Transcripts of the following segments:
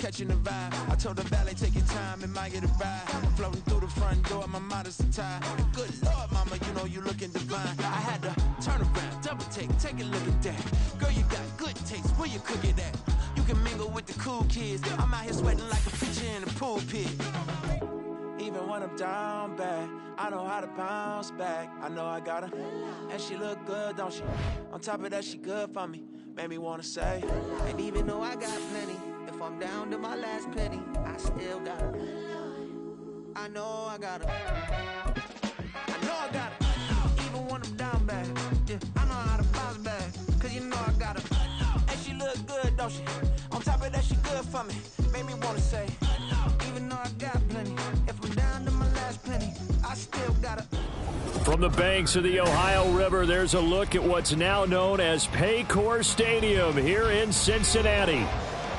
catching the vibe. I told the valet, take your time, it might get a ride. Floating through the front door, my modest attire. Good Lord, mama, you know you looking divine. I had to turn around, double take a look at that. Girl, you got good taste, where you cook it at? You can mingle with the cool kids. I'm out here sweating like a preacher in the pool pit. Even when I'm down bad, I know how to bounce back. I know I got her, and she look good, don't she? On top of that, she good for me. Made me wanna say, and even though I got plenty, if I'm down to my last penny, I still got her. I know I got her. I know I got her. Even when I'm down bad, yeah, I know how to bounce back. Cause you know I got her. And she look good, don't she? On top of that, she good for me. Made me wanna say, even though I got plenty, if I'm down to my last penny, I still got her. From the banks of the Ohio River, there's a look at what's now known as Paycor Stadium here in Cincinnati.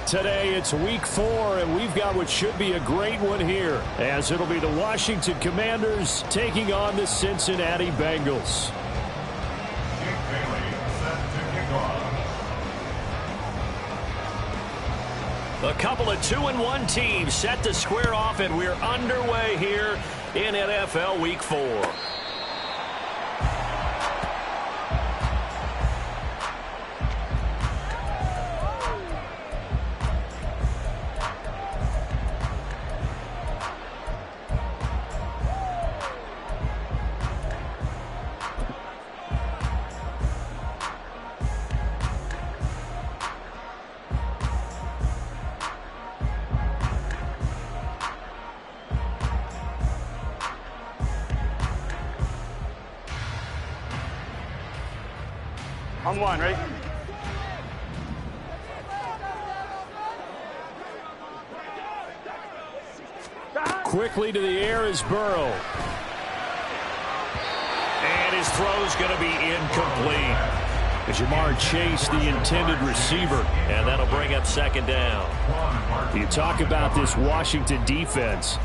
Today it's week 4, and we've got what should be a great one here, as it'll be the Washington Commanders taking on the Cincinnati Bengals. A couple of 2-1 teams set to square off, and we're underway here in NFL Week 4. On one, ready? Quickly to the air is Burrow. And his throw's going to be incomplete. Jamar Chase, the intended receiver, and that'll bring up second down. You talk about this Washington defense.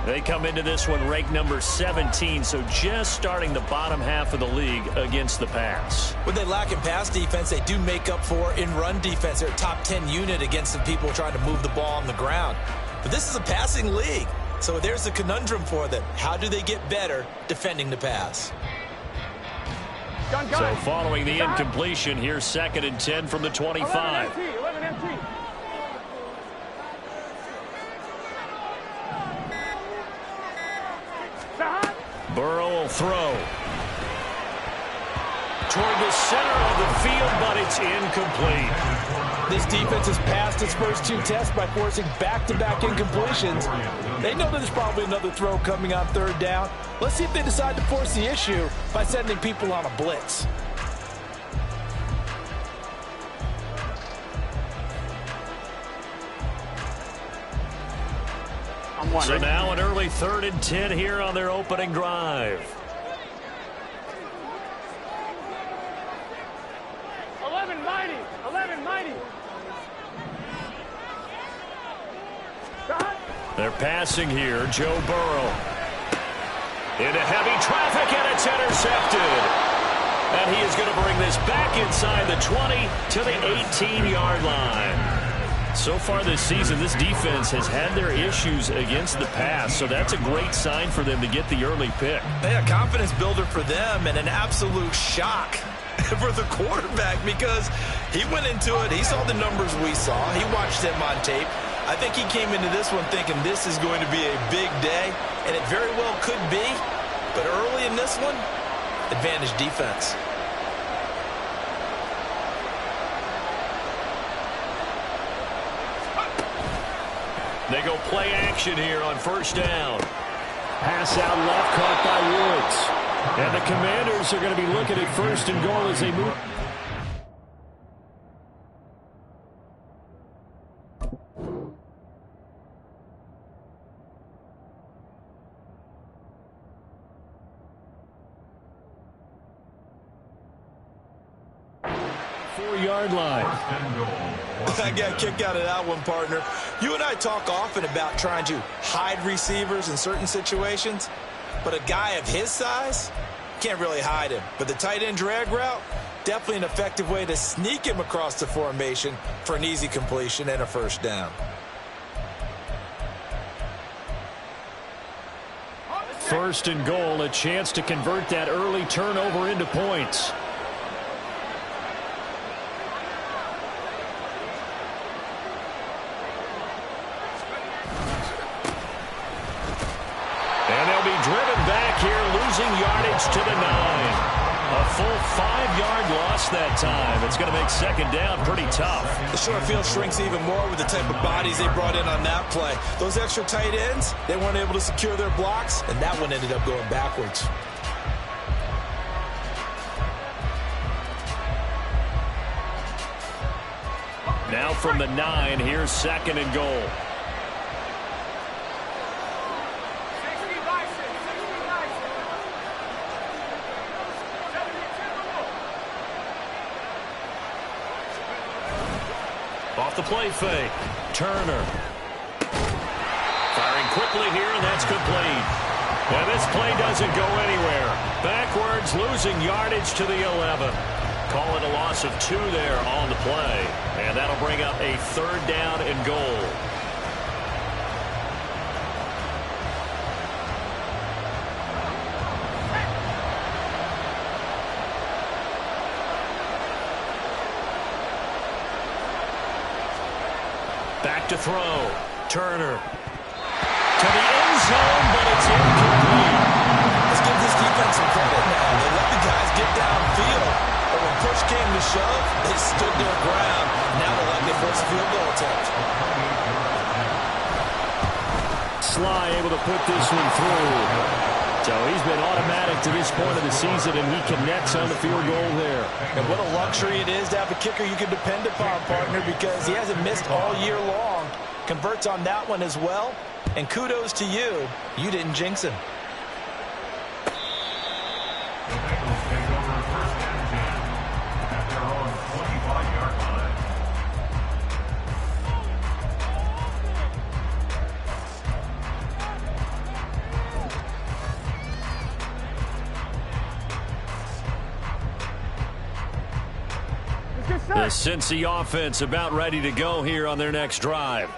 They come into this one ranked number 17, so just starting the bottom half of the league against the pass. When they lack in pass defense, they do make up for in run defense. They're a top 10 unit against the people trying to move the ball on the ground. But this is a passing league, so there's a conundrum for them. How do they get better defending the pass? So following the incompletion, here's 2nd and 10 from the 25. 11 empty. Burrow will throw toward the center of the field, but it's incomplete. This defense has passed its first 2 tests by forcing back-to-back incompletions. They know that there's probably another throw coming on 3rd down. Let's see if they decide to force the issue by sending people on a blitz. So now an early 3rd and 10 here on their opening drive. 11 mighty. They're passing here. Joe Burrow into heavy traffic, and it's intercepted. And he is going to bring this back inside the 20 to the 18-yard line. So far this season, this defense has had their issues against the pass, so that's a great sign for them to get the early pick. Yeah, confidence builder for them and an absolute shock for the quarterback because he went into it. He saw the numbers we saw. He watched them on tape. I think he came into this one thinking this is going to be a big day, and it very well could be. But early in this one, advantage defense. They go play action here on 1st down. Pass out left, caught by Woods. And the Commanders are going to be looking at 1st and goal as they move. Four-yard line. I got a kick out of that one, partner. You and I talk often about trying to hide receivers in certain situations, but a guy of his size can't really hide him. But the tight end drag route, definitely an effective way to sneak him across the formation for an easy completion and a 1st down. First and goal, a chance to convert that early turnover into points. And they'll be driven back here, losing yardage to the 9. A full 5-yard loss that time. It's going to make second down pretty tough. The short field shrinks even more with the type of bodies they brought in on that play. Those extra tight ends, they weren't able to secure their blocks, and that one ended up going backwards. Now from the 9, here's second and goal. Off the play fake. Turner. Firing quickly here, and that's complete. And this play doesn't go anywhere. Backwards, losing yardage to the 11. Call it a loss of 2 there on the play. And that'll bring up a third down and goal. Back to throw. Turner. To the end zone, but it's incomplete. Let's give this defense some credit now. They let the guys get downfield. But when push came to shove, they stood their ground. Now they're letting it force a field goal attempt. Sly able to put this one through. So he's been automatic to this point of the season, and he connects on the field goal there. And what a luxury it is to have a kicker you can depend upon, partner, because he hasn't missed all year long. Converts on that one as well. And kudos to you. You didn't jinx him. The Cincy offense about ready to go here on their next drive.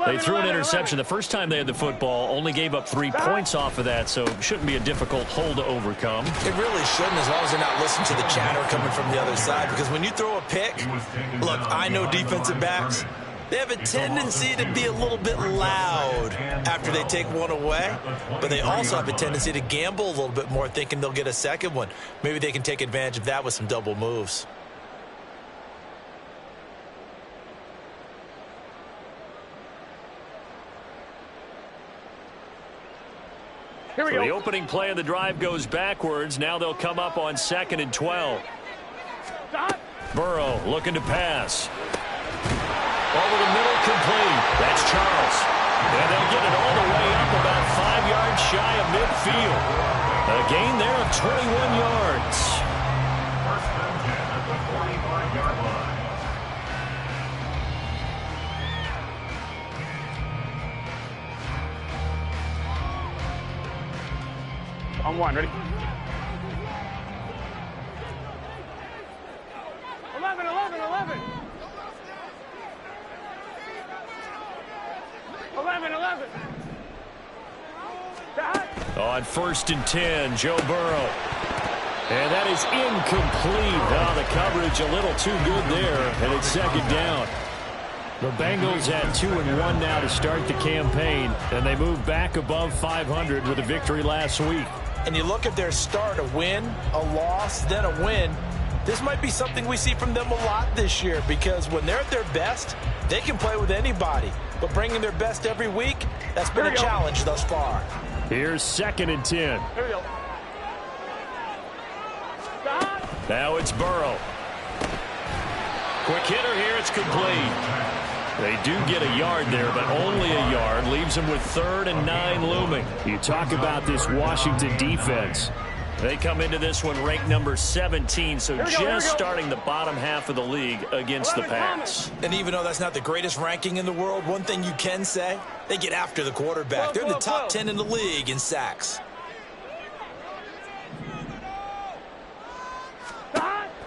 They threw an interception the first time they had the football, only gave up 3 points off of that, so shouldn't be a difficult hole to overcome. It really shouldn't, as long as they're not listening to the chatter coming from the other side, because when you throw a pick, look, I know defensive backs, they have a tendency to be a little bit loud after they take one away, but they also have a tendency to gamble a little bit more, thinking they'll get a second one. Maybe they can take advantage of that with some double moves. So the opening play of the drive goes backwards. Now they'll come up on 2nd and 12. Burrow looking to pass. Over the middle, complete. That's Charles. And they'll get it all the way up about 5 yards shy of midfield. A gain there of 21 yards. First and 10 at the 45-yard line. On 1, ready? 11, 11, 11. 11, 11. On 1st and 10, Joe Burrow. And that is incomplete. Oh, the coverage a little too good there, and it's 2nd down. The Bengals at 2-1 now to start the campaign, and they move back above 500 with a victory last week. And you look at their start, a win, a loss, then a win. This might be something we see from them a lot this year, because when they're at their best, they can play with anybody. But bringing their best every week, that's been a challenge thus far. Here's 2nd and 10. Here we go. Now it's Burrow. Quick hitter here, it's complete. They do get a yard there, but only a yard. Leaves them with 3rd and 9 looming. You talk about this Washington defense. They come into this one ranked number 17, so just starting the bottom half of the league against the pass. And even though that's not the greatest ranking in the world, one thing you can say, they get after the quarterback. They're in the top 10 in the league in sacks.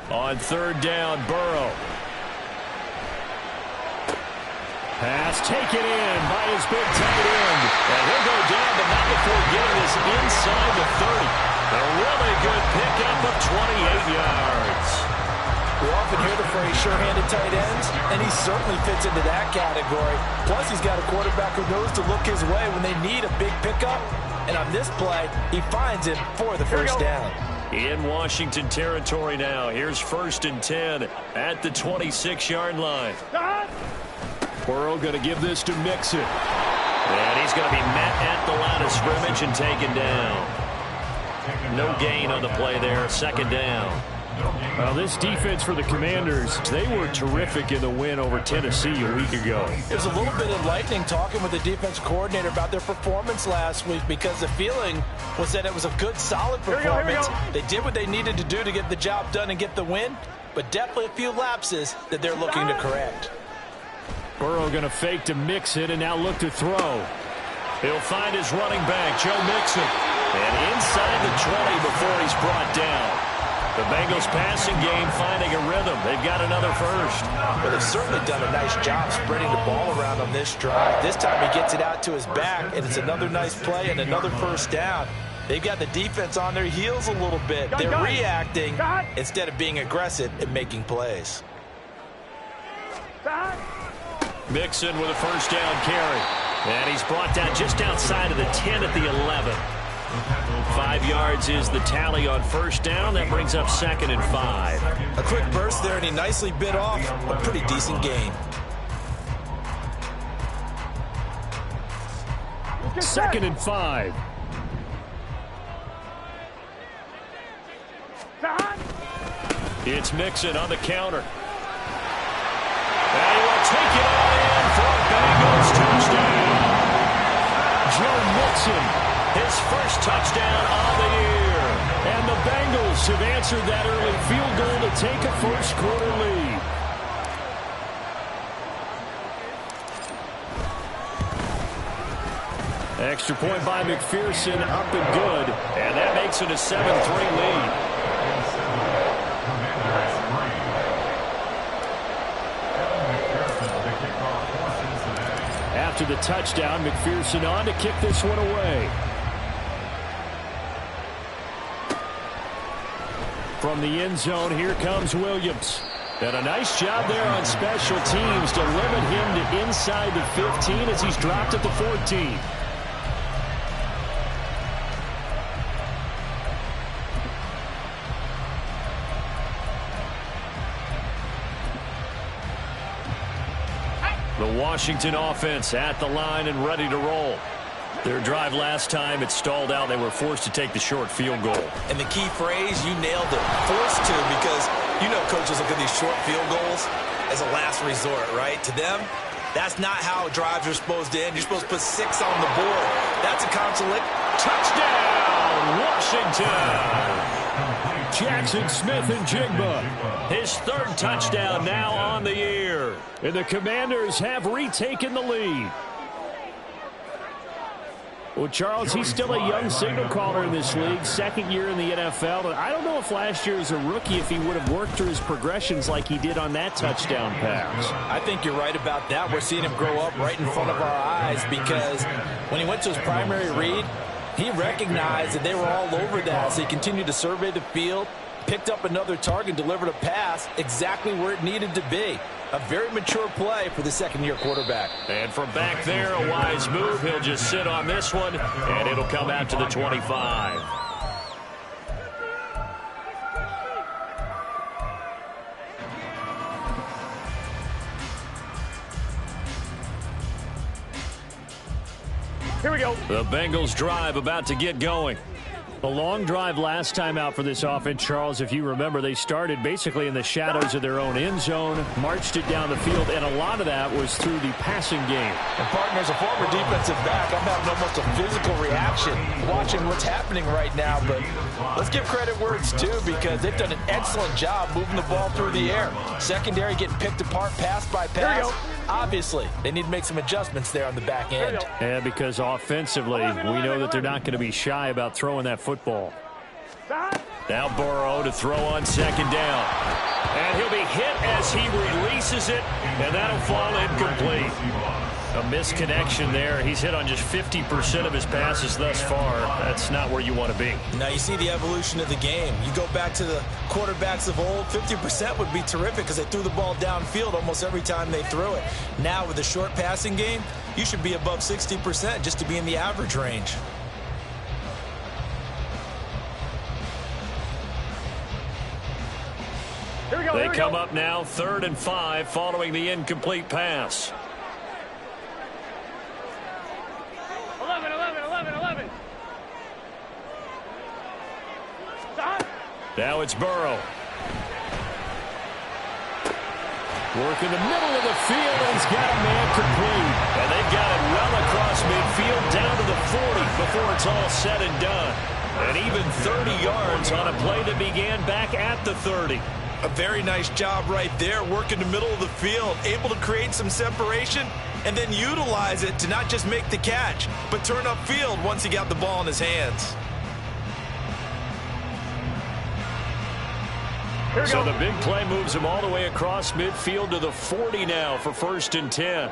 On 3rd down, Burrow. Pass taken in by his big tight end. And he'll go down, but not before getting this inside the 30. A really good pickup of 28 yards. We often hear the phrase sure-handed tight ends, and he certainly fits into that category. Plus, he's got a quarterback who knows to look his way when they need a big pickup. And on this play, he finds him for the first down. In Washington territory now. Here's 1st and 10 at the 26-yard line. Burrow going to give this to Mixon. And he's going to be met at the line of scrimmage and taken down. No gain on the play there. 2nd down. Well, this defense for the Commanders, they were terrific in the win over Tennessee a week ago. It was a little bit enlightening talking with the defense coordinator about their performance last week, because the feeling was that it was a good, solid performance. They did what they needed to do to get the job done and get the win, but definitely a few lapses that they're looking to correct. Burrow going to fake to Mixon and now look to throw. He'll find his running back, Joe Mixon. And inside the 20 before he's brought down. The Bengals passing game finding a rhythm. They've got another first. Well, they've certainly done a nice job spreading the ball around on this drive. This time he gets it out to his back, and it's another nice play and another first down. They've got the defense on their heels a little bit. They're reacting instead of being aggressive and making plays. Mixon with a first down carry. And he's brought down just outside of the 10 at the 11. 5 yards is the tally on first down. That brings up 2nd and 5. A quick burst there, and he nicely bit off a pretty decent gain. 2nd and 5. It's Mixon on the counter. And he will take it all in for a Bengals touchdown. Joe Mixon, his first touchdown on the year. And the Bengals have answered that early field goal to take a first-quarter lead. Extra point by McPherson, up and good. And that makes it a 7-3 lead. After the touchdown, McPherson on to kick this one away. From the end zone, here comes Williams. And a nice job there on special teams to limit him to inside the 15 as he's dropped at the 14. The Washington offense at the line and ready to roll. Their drive last time, it stalled out. They were forced to take the short field goal. And the key phrase, you nailed it, forced to, because you know coaches look at these short field goals as a last resort, right? To them, that's not how drives are supposed to end. You're supposed to put 6 on the board. That's a consolation. Touchdown, Washington! Jackson Smith-Njigba, his 3rd touchdown now on the year. And the Commanders have retaken the lead. Well, Charles, he's still a young signal caller in this league, 2nd year in the NFL. And I don't know if last year as a rookie, if he would have worked through his progressions like he did on that touchdown pass. I think you're right about that. We're seeing him grow up right in front of our eyes, because when he went to his primary read, he recognized that they were all over that, so he continued to survey the field, picked up another target, delivered a pass exactly where it needed to be. A very mature play for the 2nd-year quarterback. And from back there, a wise move. He'll just sit on this one, and it'll come out to the 25. Here we go. The Bengals drive about to get going. A long drive last time out for this offense, Charles. If you remember, they started basically in the shadows of their own end zone, marched it down the field, and a lot of that was through the passing game. And partner, as a former defensive back, I'm having almost a physical reaction watching what's happening right now. But let's give credit where it's due, because they've done an excellent job moving the ball through the air. Secondary getting picked apart pass by pass. Obviously, they need to make some adjustments there on the back end. And because offensively, we know that they're not going to be shy about throwing that football. Now Burrow to throw on second down. And he'll be hit as he releases it, and that'll fall incomplete. A misconnection there. He's hit on just 50% of his passes thus far. That's not where you want to be. Now you see the evolution of the game. You go back to the quarterbacks of old, 50% would be terrific because they threw the ball downfield almost every time they threw it. Now with the short passing game, you should be above 60% just to be in the average range. Here we go. They come up now 3rd and 5 following the incomplete pass. 11. Stop. Now it's Burrow. Work in the middle of the field, and he's got a man complete. And they've got it well across midfield down to the 40 before it's all said and done. And even 30 yards on a play that began back at the 30. A very nice job right there, working the middle of the field, able to create some separation, and then utilize it to not just make the catch, but turn upfield once he got the ball in his hands. So the big play moves him all the way across midfield to the 40 now for 1st and 10.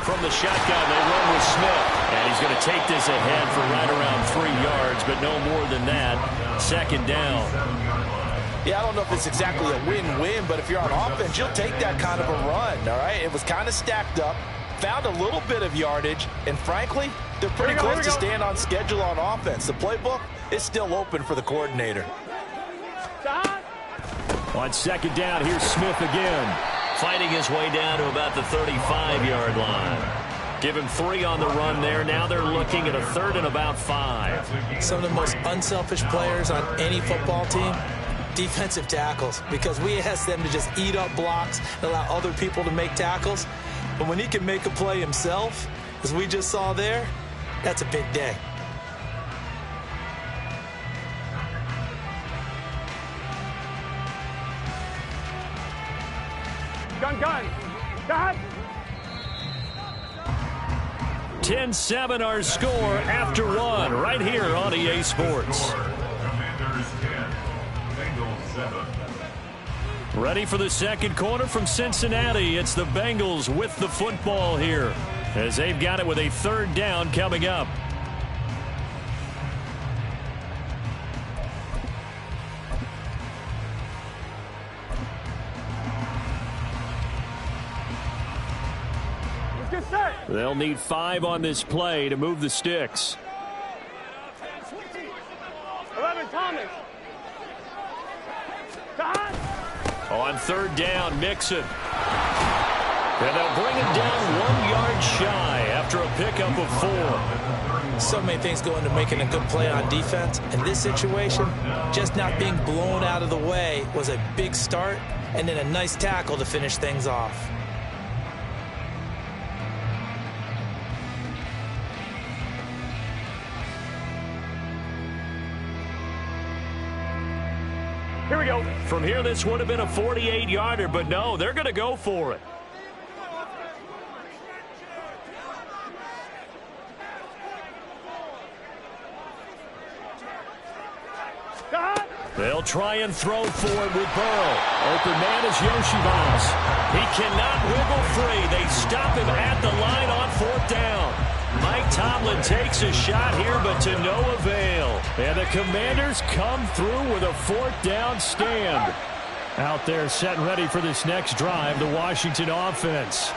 From the shotgun, they run with Smith. And he's going to take this ahead for right around 3 yards, but no more than that. 2nd down. Yeah, I don't know if it's exactly a win-win, but if you're on offense, you'll take that kind of a run, all right? It was kind of stacked up, found a little bit of yardage, and frankly, they're pretty close to staying on schedule on offense. The playbook is still open for the coordinator. On 2nd down, here's Smith again. Fighting his way down to about the 35-yard line. Give him 3 on the run there. Now they're looking at a 3rd and about 5. Some of the most unselfish players on any football team, defensive tackles, because we ask them to just eat up blocks and allow other people to make tackles. But when he can make a play himself, as we just saw there, that's a big day. Gun. 10-7 our score after 1 right here on EA Sports. Commanders 10, Bengals 7. Ready for the 2nd quarter from Cincinnati. It's the Bengals with the football here as they've got it with a 3rd down coming up. They'll need 5 on this play to move the sticks. 11, Thomas. On 3rd down, Mixon. And they'll bring him down 1 yard shy after a pickup of 4. So many things go into making a good play on defense. In this situation, just not being blown out of the way was a big start, and then a nice tackle to finish things off. Here we go. From here, this would have been a 48-yarder, but no, they're going to go for it. They'll try and throw for it with Burrow. Open man is Yoshibas. He cannot wiggle free. They stop him at the line on 4th down. Mike Tomlin takes a shot here, but to no avail. And the Commanders come through with a 4th down stand. Out there set and ready for this next drive, the Washington offense.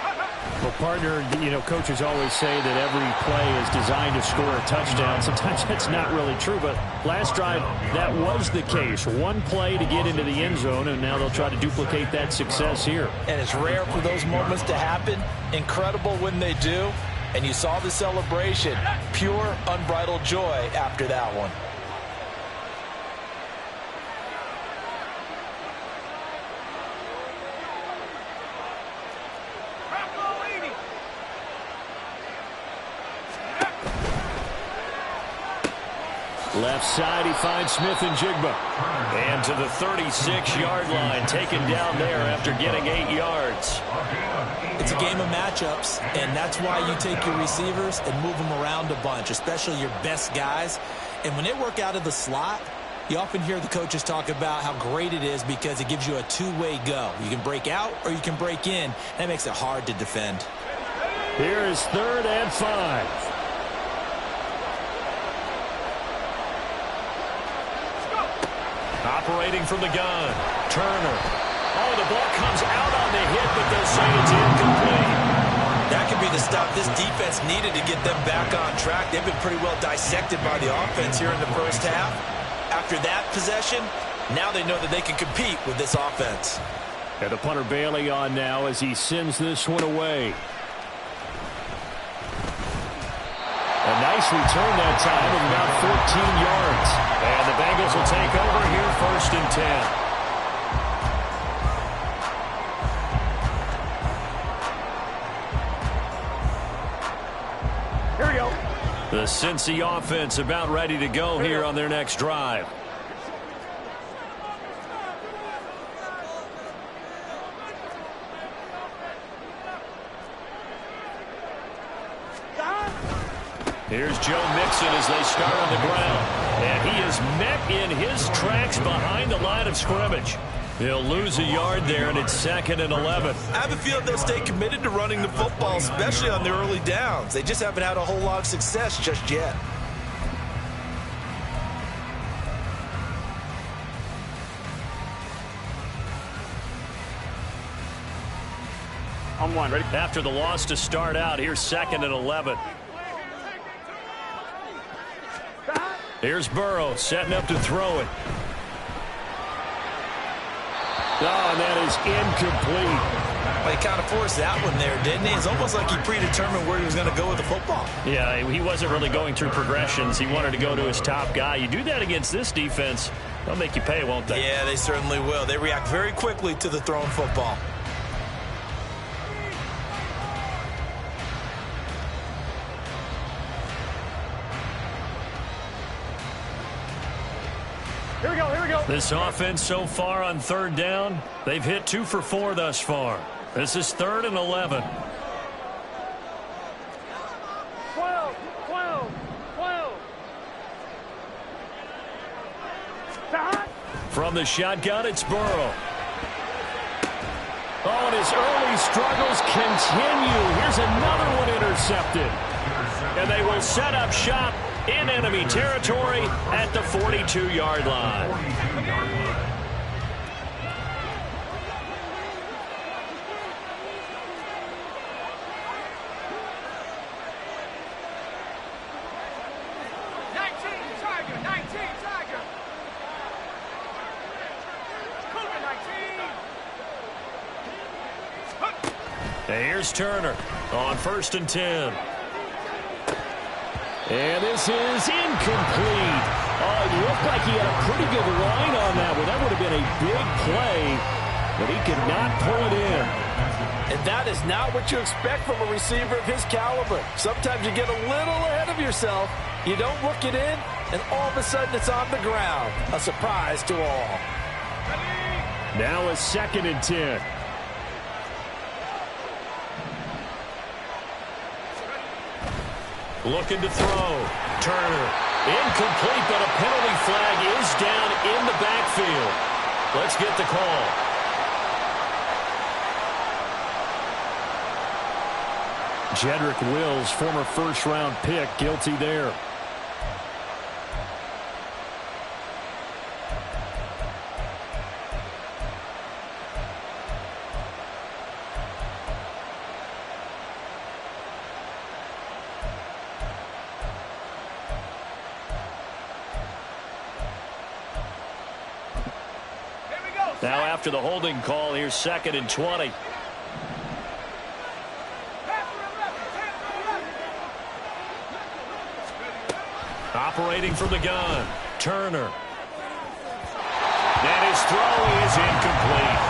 Well, partner, coaches always say that every play is designed to score a touchdown. Sometimes that's not really true, but last drive, that was the case. 1 play to get into the end zone, and now they'll try to duplicate that success here. And it's rare for those moments to happen. Incredible when they do. And you saw the celebration. Pure, unbridled joy after that one. Left side, he finds Smith and Jigba. And to the 36-yard line, taken down there after getting 8 yards. It's a game of matchups, and that's why you take your receivers and move them around a bunch, especially your best guys. And when they work out of the slot, you often hear the coaches talk about how great it is because it gives you a two-way go. You can break out or you can break in. That makes it hard to defend. Here is 3rd and 5. Operating from the gun, Turner. Oh, the ball comes out on the hit, but they'll say it's incomplete. That could be the stop this defense needed to get them back on track. They've been pretty well dissected by the offense here in the first half. After that possession, now they know that they can compete with this offense. And the punter Bailey on now as he sends this one away. A nice return that time of about 14 yards. And the Bengals will take over here 1st and 10. Here we go. The Cincy offense about ready to go here on their next drive. Here's Joe Mixon as they start on the ground. And he is met in his tracks behind the line of scrimmage. He'll lose a yard there, and it's 2nd and 11. I have a feeling they'll stay committed to running the football, especially on the early downs. They just haven't had a whole lot of success just yet. On one, ready? After the loss to start out, here's 2nd and 11. Here's Burrow setting up to throw it. Oh, and that is incomplete. Well, he kind of forced that one there, didn't he? It's almost like he predetermined where he was going to go with the football. Yeah, he wasn't really going through progressions. He wanted to go to his top guy. You do that against this defense, they'll make you pay, won't they? Yeah, they certainly will. They react very quickly to the thrown football. Here we go, here we go. This offense so far on 3rd down, they've hit 2 for 4 thus far. This is 3rd and 11. 12, 12, 12. From the shotgun, it's Burrow. Oh, and his early struggles continue. Here's another one intercepted. And they will set up shop in enemy territory at the 42-yard line. Here's Turner on 1st and 10. And this is incomplete. Oh, it looked like he had a pretty good line on that one. That would have been a big play, but he could not pull it in. And that is not what you expect from a receiver of his caliber. Sometimes you get a little ahead of yourself. You don't look it in, and all of a sudden it's on the ground. A surprise to all. Now a 2nd and 10. Looking to throw. Turner. Incomplete, but a penalty flag is down in the backfield. Let's get the call. Jedrick Wills, former first-round pick, guilty there. Now after the holding call, here's 2nd and 20. Operating from the gun, Turner. And his throw is incomplete.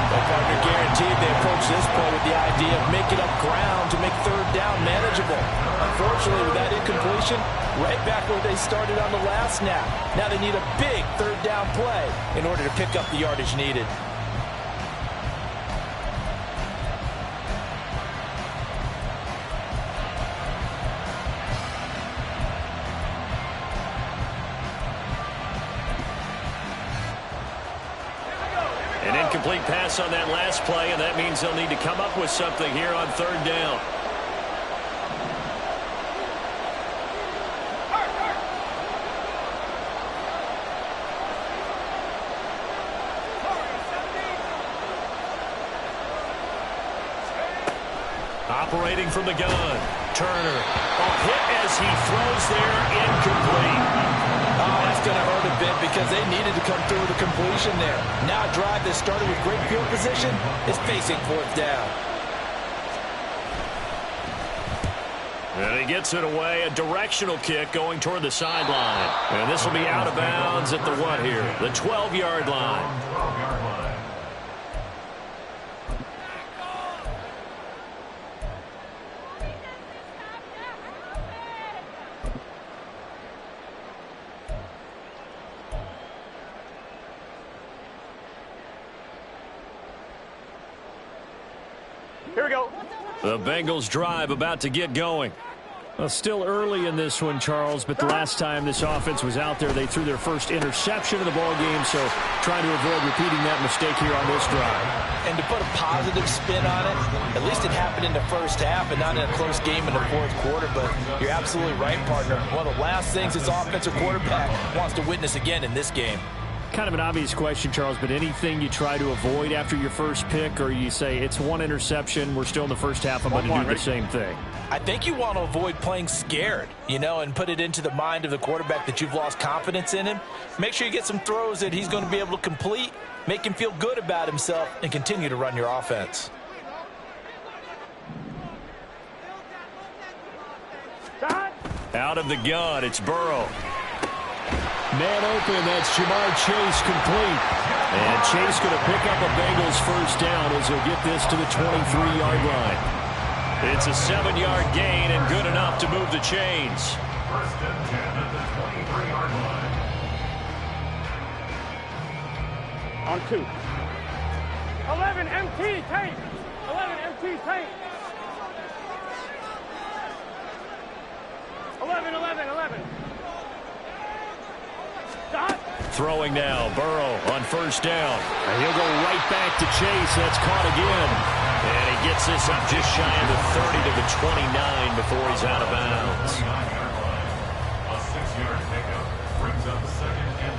The partner guaranteed they approach this play with the idea of making up ground to make 3rd down manageable. Unfortunately, with that incompletion, right back where they started on the last snap. Now they need a big 3rd down play in order to pick up the yardage needed. incomplete pass on that last play, and that means they'll need to come up with something here on third down. Operating from the gun, Turner. A hit as he throws there, incomplete. Oh, that's going to hurt a bit because they needed to come through with a completion there. Now a drive that started with great field position is facing fourth down. And he gets it away, a directional kick going toward the sideline. And this will be out of bounds at the what here? The 12-yard line. 12-yard line. Here we go. The Bengals drive about to get going. Well, still early in this one, Charles, but the last time this offense was out there, they threw their first interception of the ball game, so trying to avoid repeating that mistake here on this drive. And to put a positive spin on it, at least it happened in the first half and not in a close game in the fourth quarter, but you're absolutely right, partner. One of the last things this offensive quarterback wants to witness again in this game. Kind of an obvious question, Charles, but anything you try to avoid after your first pick, or you say it's one interception, we're still in the first half, I'm going to do the same thing? I think you want to avoid playing scared, and put it into the mind of the quarterback that you've lost confidence in him. Make sure you get some throws that he's going to be able to complete, make him feel good about himself, and continue to run your offense. Out of the gun, it's Burrow. Man open, that's Jamar Chase complete. And Chase going to pick up a Bengals first down as he'll get this to the 23-yard line. It's a 7-yard gain and good enough to move the chains. First and 10 at the 23-yard line. On 2. 11 MT tank. 11 MT tank. 11. Stop. Throwing now, Burrow on first down. And he'll go right back to Chase. That's caught again. And he gets this up just shy of the 30 to the 29 before he's out of bounds. 29-yard line. A 6-yard pickup brings up 2nd and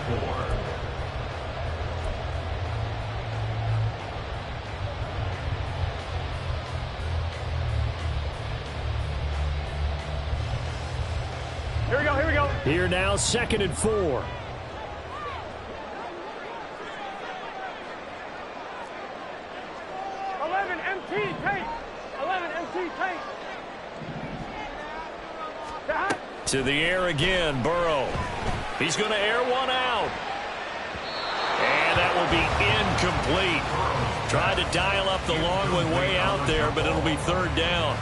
4. Here we go. Here now, 2nd and 4. To the air again, Burrow. He's going to air one out. And that will be incomplete. Tried to dial up the long one way out there, but it'll be third down.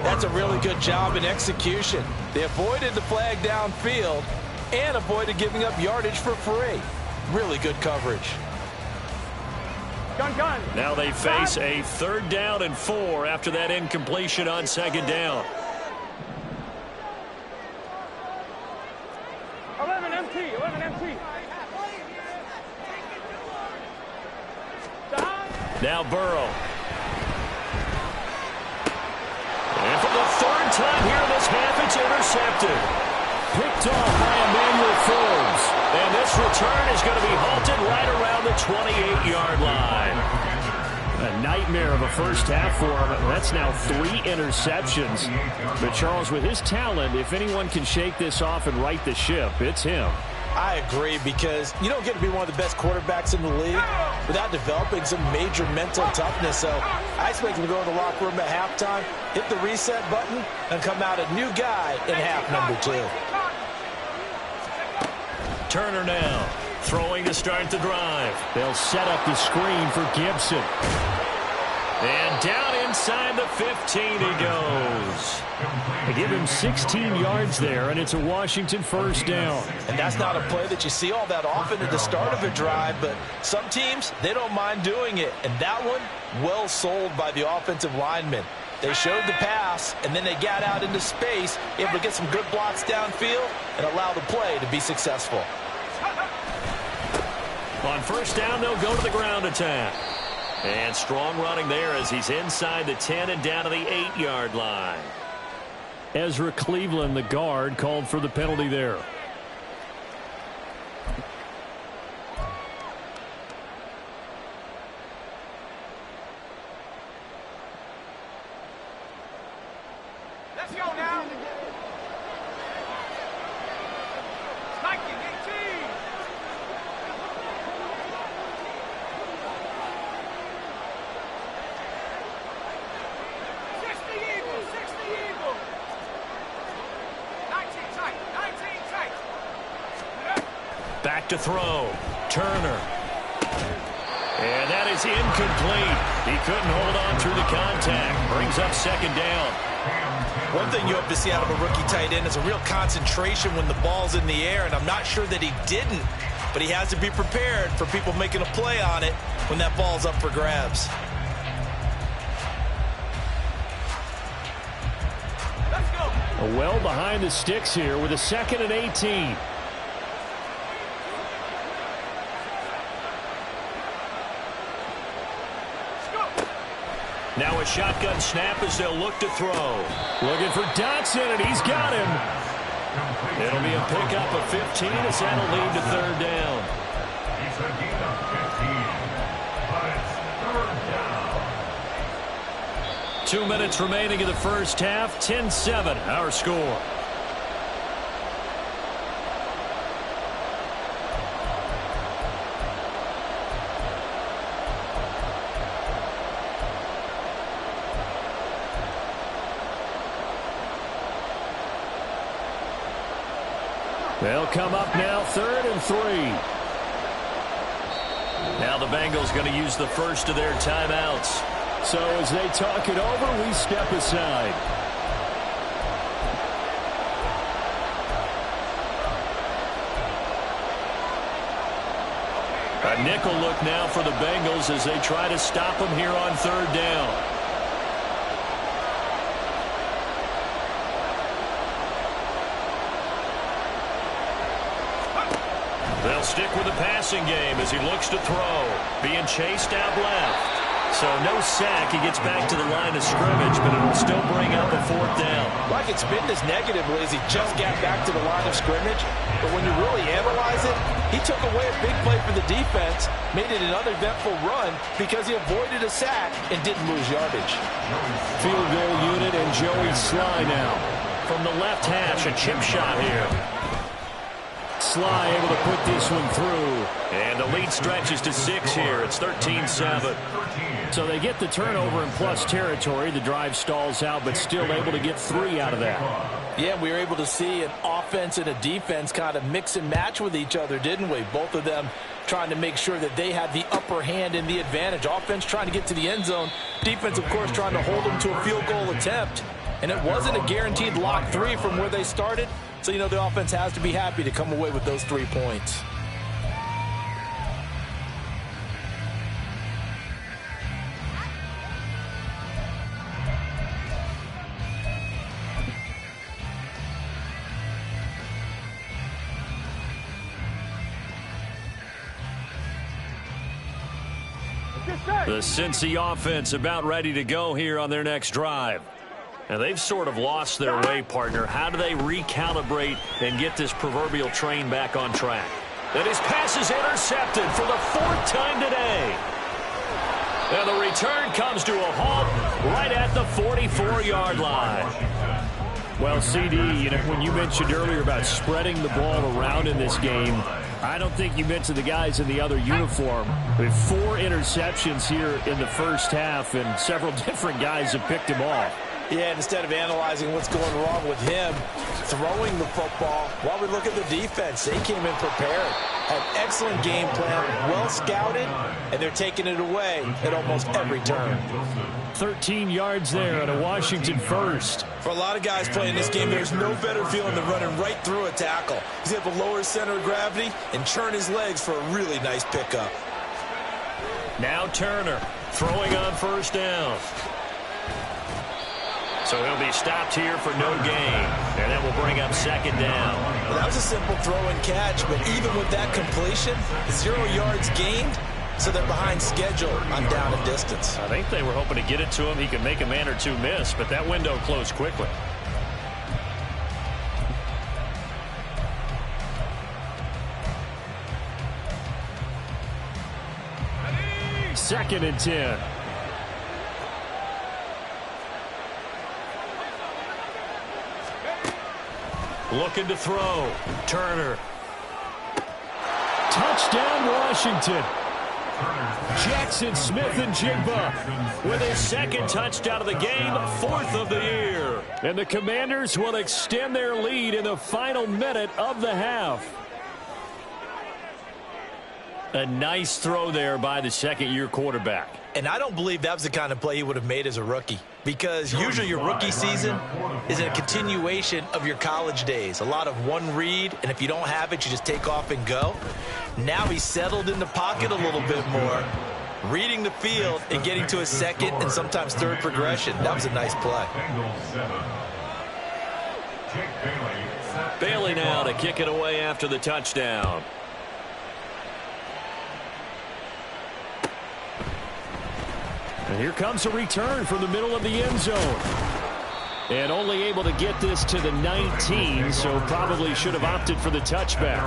That's a really good job in execution. They avoided the flag downfield and avoided giving up yardage for free. Really good coverage. Gun. Now they face a 3rd down and 4 after that incompletion on 2nd down. 11 MT. Now Burrow. And for the 3rd time here in this half, it's intercepted. Picked off by Emmanuel Forbes. And this return is going to be halted right around the 28-yard line. A nightmare of a first half for him. That's now 3 interceptions. But Charles, with his talent, if anyone can shake this off and right the ship, it's him. I agree, because you don't get to be one of the best quarterbacks in the league without developing some major mental toughness. So I expect him to go in the locker room at halftime, hit the reset button, and come out a new guy in half number 2. Turner now, throwing to start the drive. They'll set up the screen for Gibson. And down inside the 15 he goes. They give him 16 yards there, and it's a Washington first down. And that's not a play that you see all that often at the start of a drive, but some teams, they don't mind doing it. And that one, well sold by the offensive lineman. They showed the pass, and then they got out into space, able to get some good blocks downfield and allow the play to be successful. On first down, they'll go to the ground attack. And strong running there as he's inside the 10 and down to the 8-yard line. Ezra Cleveland, the guard, called for the penalty there. Let's go now. Spiking 18. Back to throw. Turner. And that is incomplete. He couldn't hold on through the contact. Brings up second down. One thing you hope to see out of a rookie tight end is a real concentration when the ball's in the air, and I'm not sure that he didn't, but he has to be prepared for people making a play on it when that ball's up for grabs. Let's go. Well behind the sticks here with a 2nd and 18. Now a shotgun snap as they'll look to throw. Looking for Dotson, and he's got him. It'll be a pickup of 15 as that'll lead to third down. It's a gain of 15, but it's 3rd down. 2 minutes remaining in the first half. 10-7, our score. They'll come up now 3rd and 3. Now the Bengals going to use the first of their timeouts. So as they talk it over, we step aside. A nickel look now for the Bengals as they try to stop them here on 3rd down. They'll stick with the passing game as he looks to throw. Being chased out left. So no sack. He gets back to the line of scrimmage, but it'll still bring up a 4th down. Like it's been this negatively as he just got back to the line of scrimmage. But when you really analyze it, he took away a big play for the defense, made it an uneventful run because he avoided a sack and didn't lose yardage. Field goal unit and Joey Sly now. From the left hash, a chip shot here. Sly able to put this one through. And the lead stretches to 6 here. It's 13-7. So they get the turnover in plus territory. The drive stalls out, but still able to get 3 out of that. Yeah, we were able to see an offense and a defense kind of mix and match with each other, didn't we? Both of them trying to make sure that they had the upper hand and the advantage. Offense trying to get to the end zone. Defense, of course, trying to hold them to a field goal attempt. And it wasn't a guaranteed lock 3 from where they started. So, you know, the offense has to be happy to come away with those 3 points. The Cincy offense about ready to go here on their next drive. Now, they've sort of lost their way, partner. How do they recalibrate and get this proverbial train back on track? And his pass is intercepted for the 4th time today. And the return comes to a halt right at the 44-yard line. Well, CD, you know, when you mentioned earlier about spreading the ball around in this game, I don't think you mentioned the guys in the other uniform. We have 4 interceptions here in the first half, and several different guys have picked him off. Yeah, and instead of analyzing what's going wrong with him throwing the football, while we look at the defense, they came in prepared. Had excellent game plan, well scouted, and they're taking it away at almost every turn. 13 yards there at a Washington first. For a lot of guys playing this game, there's no better feeling than running right through a tackle. He's able to lower his center of gravity and churn his legs for a really nice pickup. Now Turner throwing on first down. So he'll be stopped here for no gain. And that will bring up second down. Well, that was a simple throw and catch, but even with that completion, 0 yards gained, so they're behind schedule on down and distance. I think they were hoping to get it to him. He could make a man or two miss, but that window closed quickly. Second and 10. Looking to throw. Turner. Touchdown, Washington. Jackson Smith-Njigba with his second touchdown of the game, 4th of the year. And the Commanders will extend their lead in the final minute of the half. A nice throw there by the second-year quarterback. And I don't believe that was the kind of play he would have made as a rookie, because usually your rookie season is a continuation of your college days. A lot of one read, and if you don't have it, you just take off and go. Now he's settled in the pocket a little bit more, reading the field and getting to a second and sometimes third progression. That was a nice play. Bailey now to kick it away after the touchdown. And here comes a return from the middle of the end zone. And only able to get this to the 19, so probably should have opted for the touchback.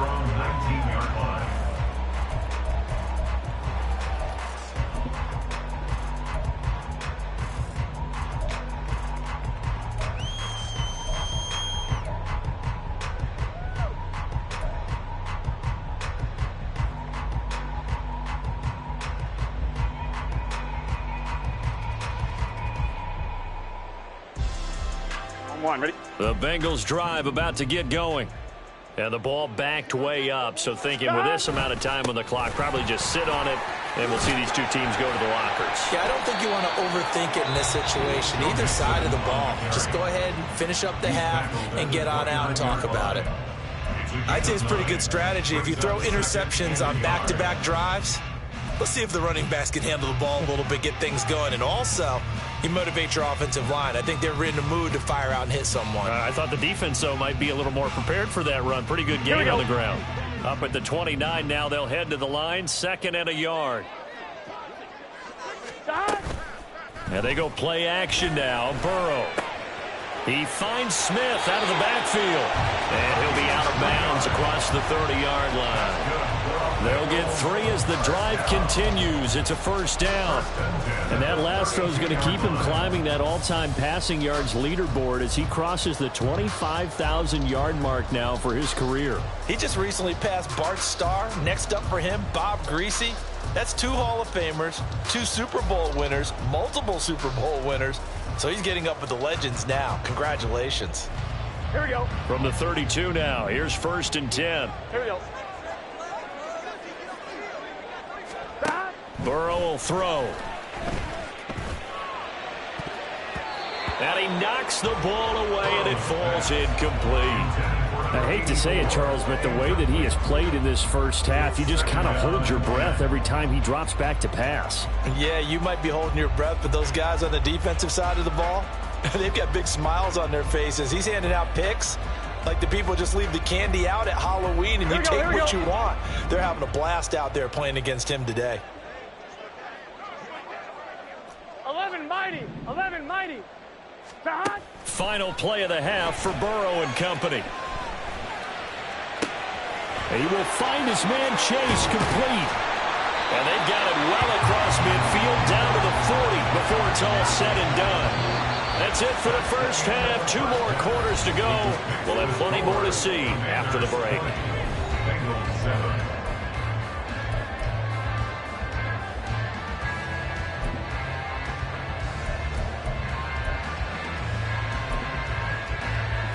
Ready? The Bengals drive about to get going. And the ball backed way up, so thinking with this amount of time on the clock, probably just sit on it, and we'll see these two teams go to the lockers. Yeah, I don't think you want to overthink it in this situation. Either side of the ball. Just go ahead and finish up the half and get on out and talk about it. I'd say it's pretty good strategy. If you throw interceptions on back-to-back drives, let's see if the running backs can handle the ball a little bit, get things going. And also, you motivate your offensive line. I think they're in the mood to fire out and hit someone. I thought the defense, though, might be a little more prepared for that run. Pretty good game on the ground. Up at the 29 now. They'll head to the line. 2nd and a yard. And they go play action now. Burrow. He finds Smith out of the backfield. And he'll be out of bounds across the 30-yard line. They'll get 3 as the drive continues. It's a first down. And that last throw is going to keep him climbing that all-time passing yards leaderboard as he crosses the 25,000-yard mark now for his career. He just recently passed Bart Starr. Next up for him, Bob Greasy. That's 2 Hall of Famers, 2 Super Bowl winners, multiple Super Bowl winners. So he's getting up with the legends now. Congratulations. Here we go. From the 32 now, here's 1st and 10. Here we go. Burrow will throw. And he knocks the ball away, and it falls incomplete. I hate to say it, Charles, but the way that he has played in this first half, you just kind of hold your breath every time he drops back to pass. Yeah, you might be holding your breath, but those guys on the defensive side of the ball, they've got big smiles on their faces. He's handing out picks like the people just leave the candy out at Halloween and you take what you want. They're having a blast out there playing against him today. 11 mighty. 11 mighty. Final play of the half for Burrow and company. And he will find his man Chase complete. And they've got it well across midfield down to the 40 before it's all said and done. That's it for the first half. 2 more quarters to go. We'll have plenty more to see after the break.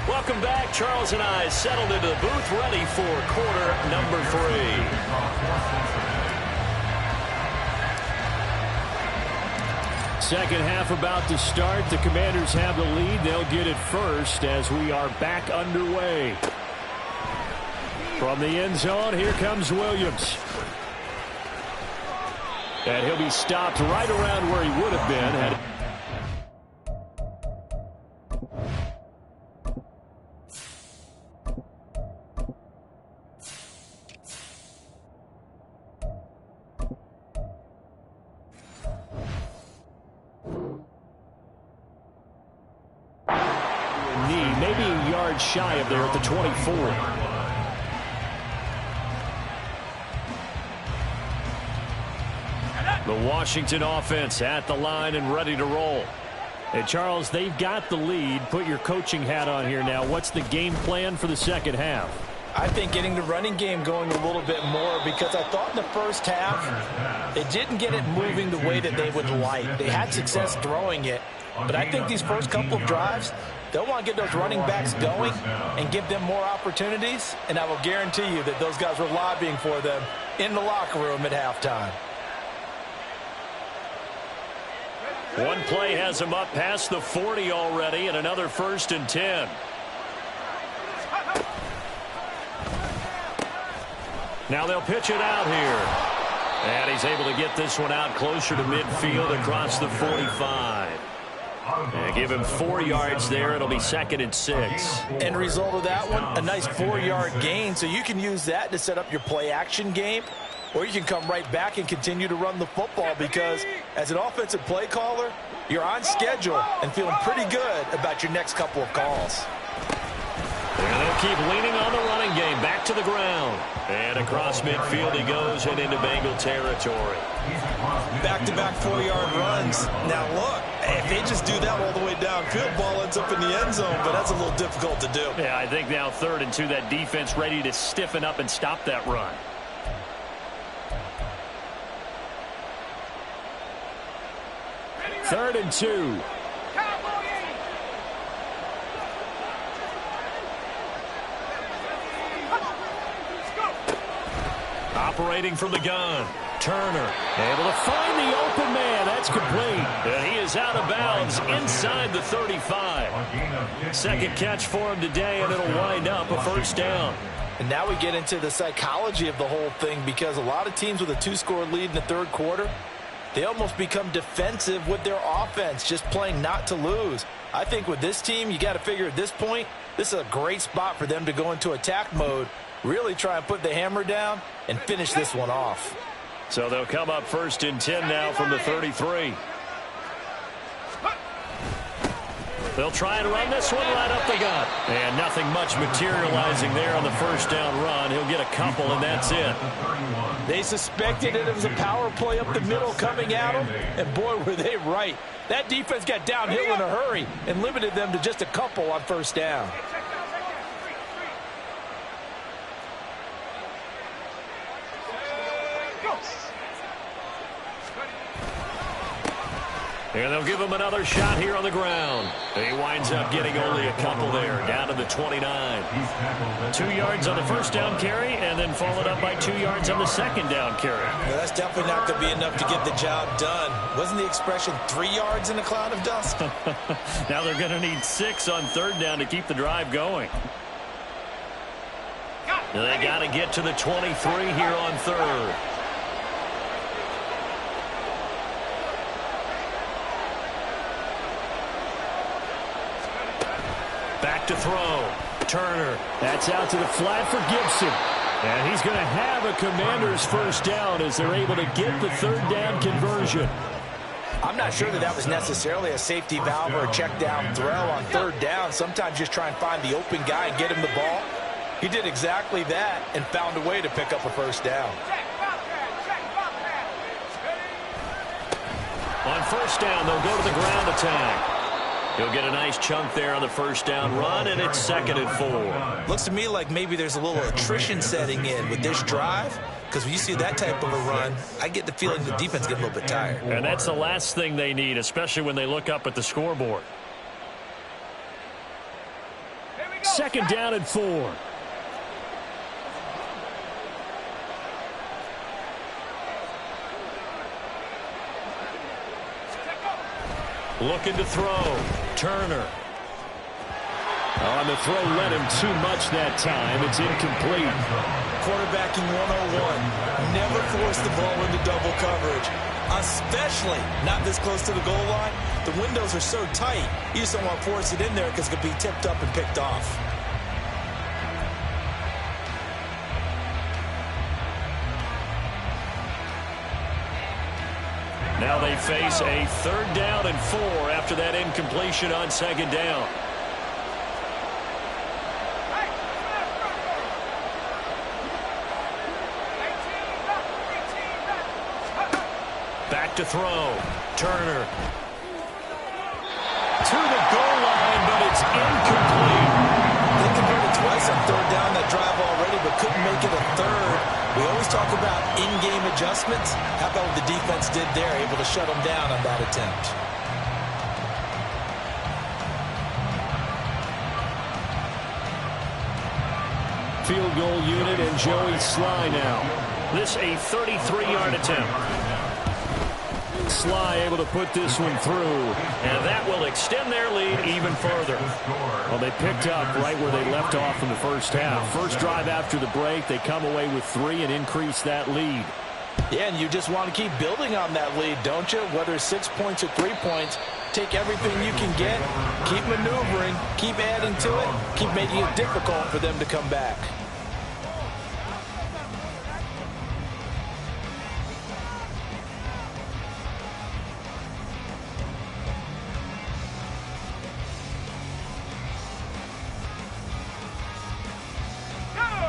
Welcome back. Charles and I settled into the booth, ready for quarter number 3. Second half about to start. The Commanders have the lead. They'll get it first as we are back underway. From the end zone, here comes Williams. And he'll be stopped right around where he would have been had yards shy of there at the 24. The Washington offense at the line and ready to roll. And, Charles, they've got the lead. Put your coaching hat on here now. What's the game plan for the second half? I think getting the running game going a little bit more, because I thought in the first half they didn't get it moving the way that they would like. They had success throwing it, but I think these first couple of drives, they'll want to get those running backs going and give them more opportunities, and I will guarantee you that those guys were lobbying for them in the locker room at halftime. One play has him up past the 40 already, and another 1st and 10. Now they'll pitch it out here. And he's able to get this one out closer to midfield across the 45. And give him 4 yards there. It'll be 2nd and 6. End result of that one, a nice 4-yard gain. So you can use that to set up your play-action game, or you can come right back and continue to run the football, because as an offensive play caller, you're on schedule and feeling pretty good about your next couple of calls. And they'll keep leaning on the running game. Back to the ground. And across midfield he goes and into Bengal territory. Back-to-back 4-yard runs. Now, look, if they just do that all the way downfield, ball ends up in the end zone, but that's a little difficult to do. Yeah, I think now 3rd and 2, that defense ready to stiffen up and stop that run. Third and 2. Operating from the gun. Turner able to find the open man. That's complete. And he is out of bounds inside the 35. Second catch for him today, and it'll wind up a 1st down. And now we get into the psychology of the whole thing, because a lot of teams with a 2-score lead in the 3rd quarter, they almost become defensive with their offense, just playing not to lose. I think with this team, you got to figure at this point, this is a great spot for them to go into attack mode, really try and put the hammer down and finish this one off. So they'll come up 1st and 10 now from the 33. They'll try and run this one right up the gut. And nothing much materializing there on the 1st down run. He'll get a couple, and that's it. They suspected it was a power play up the middle coming at them, and boy, were they right. That defense got downhill in a hurry and limited them to just a couple on 1st down. And they'll give him another shot here on the ground. He winds up getting only a couple there, down to the 29. 2 yards on the 1st down carry, and then followed up by 2 yards on the 2nd down carry. Well, that's definitely not going to be enough to get the job done. Wasn't the expression 3 yards in a cloud of dust? Now they're going to need 6 on 3rd down to keep the drive going. They got to get to the 23 here on 3rd. Back to throw. Turner. That's out to the flat for Gibson. And he's going to have a Commanders 1st down as they're able to get the 3rd down conversion. I'm not sure that was necessarily a safety valve or a check down throw on 3rd down. Sometimes just try and find the open guy and get him the ball. He did exactly that and found a way to pick up a 1st down. On 1st down, they'll go to the ground attack. He'll get a nice chunk there on the 1st down run, and it's 2nd and 4. Looks to me like maybe there's a little attrition setting in with this drive, because when you see that type of a run, I get the feeling the defense gets a little bit tired. And that's the last thing they need, especially when they look up at the scoreboard. 2nd down and 4. Looking to throw. Turner. On the throw, led him too much that time. It's incomplete. Quarterbacking 101. Never force the ball into double coverage, especially not this close to the goal line. The windows are so tight, you just don't want to force it in there because it could be tipped up and picked off. Now they face a 3rd down and 4 after that incompletion on 2nd down. back to throw. Turner. To the goal line, but it's incomplete. They converted twice on third down that drive already, but couldn't make it a third. We always talk about in-game adjustments. How about what the defense did there, able to shut them down on that attempt? Field goal unit and Joey Sly now. This a 33-yard attempt. Sly able to put this one through. And that will extend their lead even further. Well, they picked up right where they left off in the first half. First drive after the break, they come away with 3 and increase that lead. Yeah, and you just want to keep building on that lead, don't you? Whether it's 6 points or 3 points, take everything you can get, keep maneuvering, keep adding to it, keep making it difficult for them to come back.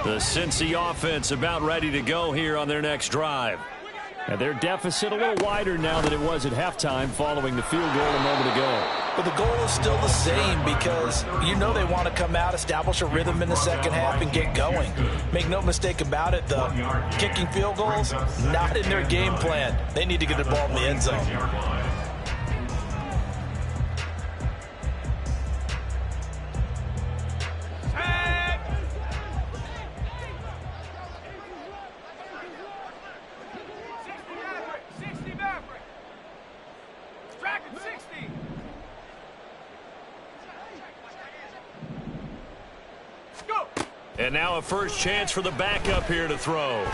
The Cincy offense about ready to go here on their next drive. And their deficit a little wider now than it was at halftime following the field goal a moment ago. But the goal is still the same because you know they want to come out, establish a rhythm in the second half, and get going. Make no mistake about it, though. Kicking field goals, not in their game plan. They need to get the ball in the end zone. And now a first chance for the backup here to throw.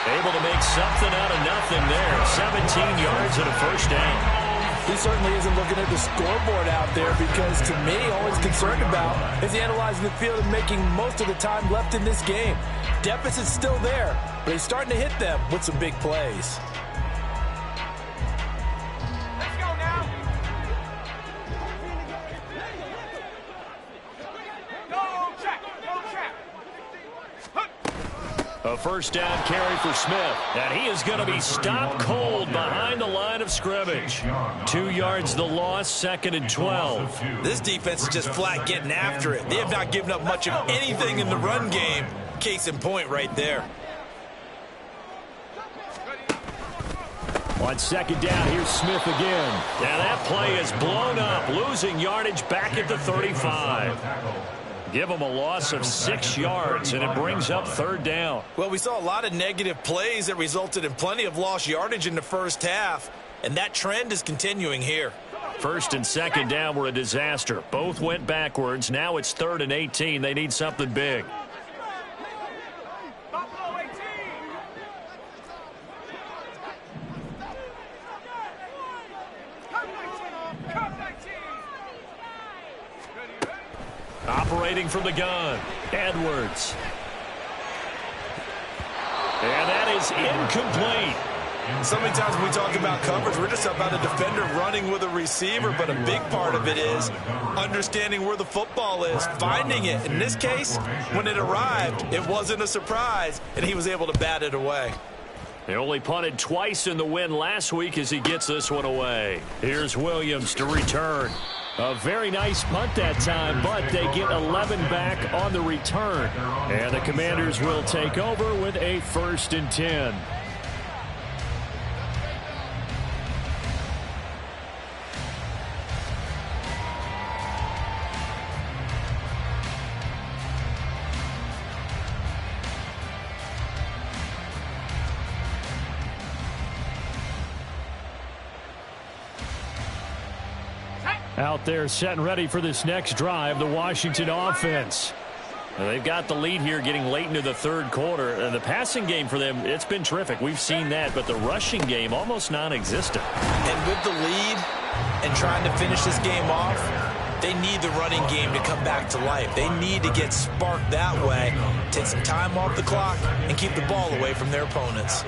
Able to make something out of nothing there. 17 yards and a first down. He certainly isn't looking at the scoreboard out there because, to me, all he's concerned about is analyzing the field and making most of the time left in this game. Deficit's still there, but he's starting to hit them with some big plays. A first down carry for Smith. And he is going to be stopped cold behind the line of scrimmage. 2 yards the loss, 2nd and 12. This defense is just flat getting after it. They have not given up much of anything in the run game. Case in point right there. On second down, here's Smith again. And that play is blown up, losing yardage back at the 35. Give them a loss of 6 yards, and it brings up third down. Well, we saw a lot of negative plays that resulted in plenty of lost yardage in the first half, and that trend is continuing here. First and second down were a disaster. Both went backwards. Now it's 3rd and 18. They need something big. Operating from the gun, Edwards. And that is incomplete. So many times when we talk about coverage, we're just about a defender running with a receiver, but a big part of it is understanding where the football is, finding it. In this case, when it arrived, it wasn't a surprise, and he was able to bat it away. They only punted twice in the win last week as he gets this one away. Here's Williams to return. A very nice punt that time, but they get 11 back on the return. And the Commanders will take over with a 1st and 10. Out there set and ready for this next drive, the Washington offense. Well, they've got the lead here getting late into the third quarter. The passing game for them, it's been terrific. We've seen that, but the rushing game almost non-existent. And with the lead and trying to finish this game off, they need the running game to come back to life. They need to get sparked that way, take some time off the clock, and keep the ball away from their opponents.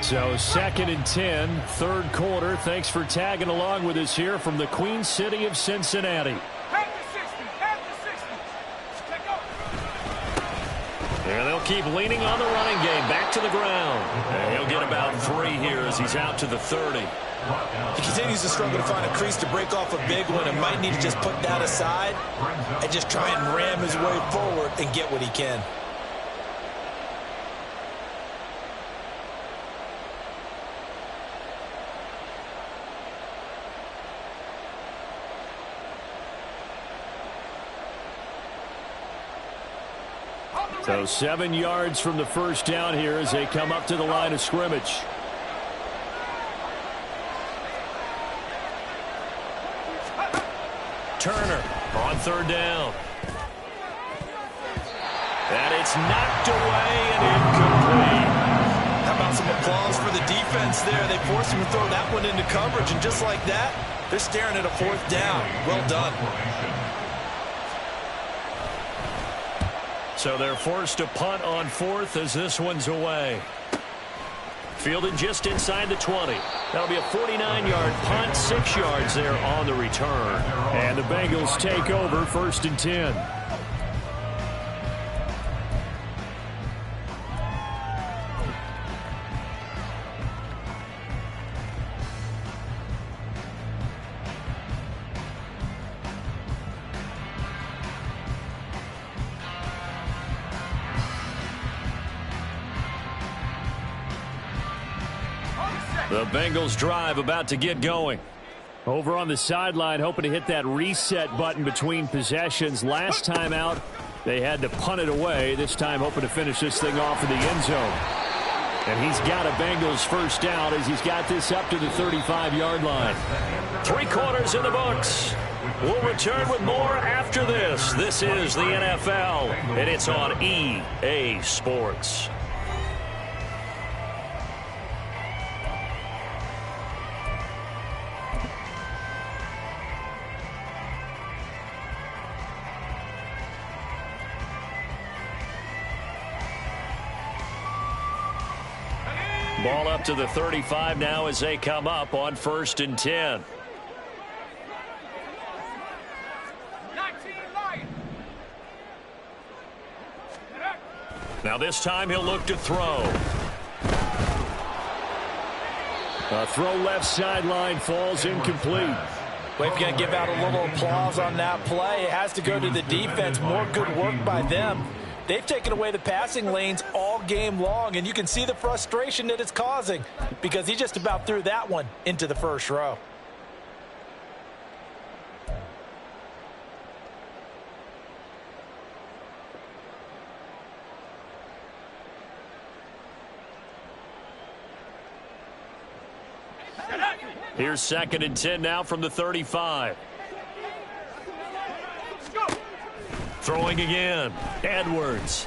So 2nd and 10, third quarter. Thanks for tagging along with us here from the Queen City of Cincinnati. And they'll keep leaning on the running game. Back to the ground. And he'll get about 3 here as he's out to the 30. He continues to struggle to find a crease to break off a big one and might need to just put that aside and just try and ram his way forward and get what he can. So 7 yards from the first down here as they come up to the line of scrimmage. Turner on third down. And it's knocked away and incomplete. How about some applause for the defense there? They forced him to throw that one into coverage, and just like that, they're staring at a 4th down. Well done. So they're forced to punt on 4th as this one's away. Fielded just inside the 20. That'll be a 49-yard punt, 6 yards there on the return. And the Bengals take over 1st and 10. The Bengals drive about to get going. Over on the sideline, hoping to hit that reset button between possessions. Last time out, they had to punt it away. This time, hoping to finish this thing off in the end zone. And he's got a Bengals first down as he's got this up to the 35-yard line. 3 quarters in the books. We'll return with more after this. This is the NFL, and it's on EA Sports. Ball up to the 35 now as they come up on 1st and 10. Now this time he'll look to throw. A throw left sideline falls incomplete. Well, if you're going to give out a little applause on that play, it has to go to the defense. More good work by them. They've taken away the passing lanes all game long, and you can see the frustration that it's causing because he just about threw that one into the first row. Here's 2nd and 10 now from the 35. Throwing again, Edwards.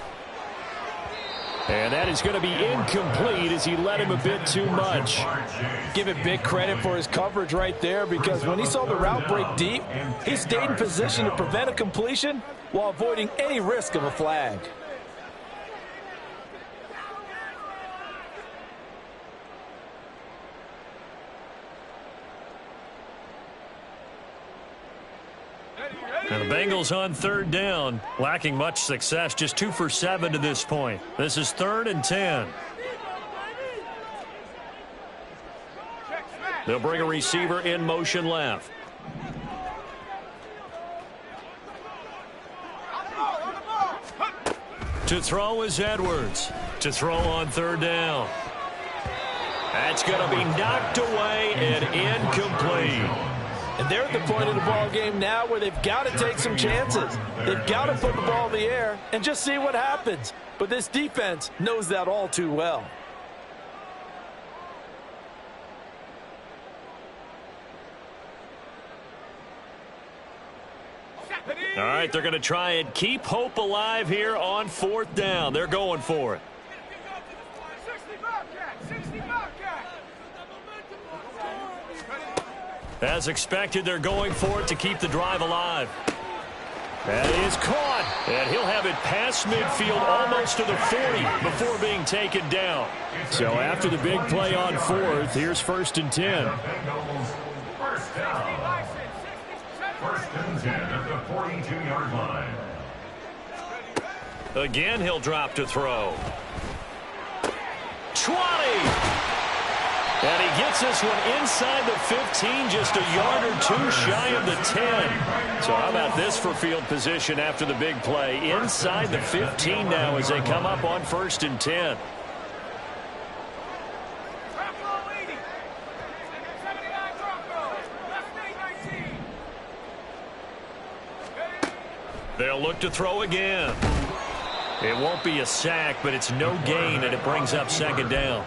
And that is going to be incomplete as he let him a bit too much. Give it big credit for his coverage right there because when he saw the route break deep, he stayed in position to prevent a completion while avoiding any risk of a flag. And the Bengals on 3rd down, lacking much success, just 2 for 7 to this point. This is 3rd and 10. They'll bring a receiver in motion left. To throw is Edwards. To throw on 3rd down. That's going to be knocked away and incomplete. And they're at the point of the ball game now where they've got to take some chances. They've got to put the ball in the air and just see what happens. But this defense knows that all too well. All right, they're going to try and keep hope alive here on 4th down. They're going for it. As expected, they're going for it to keep the drive alive. That is caught, and he'll have it past midfield almost to the 40 before being taken down. So after the big play on 4th, here's 1st and 10. First down. 1st and 10 at the 42-yard line. Again, he'll drop to throw. 20! And he gets this one inside the 15, just a yard or two shy of the 10. So how about this for field position after the big play? Inside the 15 now as they come up on 1st and 10. They'll look to throw again. It won't be a sack, but it's no gain, and it brings up 2nd down.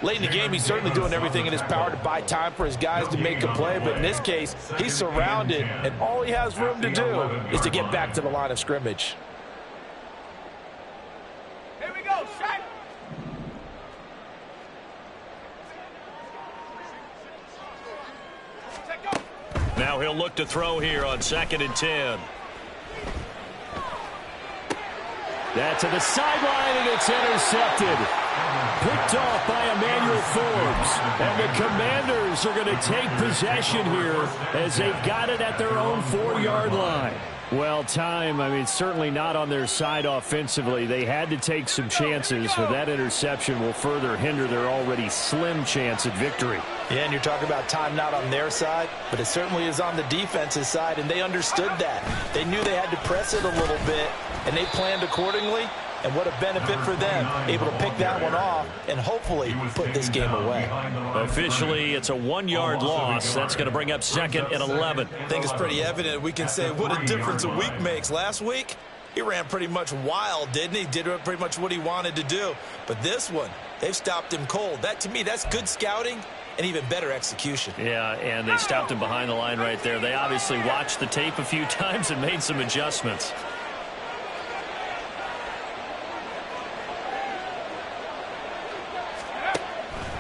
Late in the game, he's certainly doing everything in his power to buy time for his guys to make a play, but in this case, he's surrounded, and all he has room to do is to get back to the line of scrimmage. Here we go, shot. Now he'll look to throw here on 2nd and 10. That's to the sideline, and it's intercepted. Picked off by Emmanuel Forbes. And the Commanders are going to take possession here as they've got it at their own 4-yard line. Well, certainly not on their side offensively. They had to take some chances, but that interception will further hinder their already slim chance at victory. Yeah, and you're talking about time not on their side, but it certainly is on the defense's side, and they understood that. They knew they had to press it a little bit, and they planned accordingly. And what a benefit for them, able to pick that one off and hopefully put this game away. Officially, it's a 1-yard loss. That's going to bring up 2nd and 11. I think it's pretty evident. We can say what a difference a week makes. Last week, he ran pretty much wild, didn't he? Did pretty much what he wanted to do. But this one, they've stopped him cold. That, to me, that's good scouting and even better execution. Yeah, and they stopped him behind the line right there. They obviously watched the tape a few times and made some adjustments.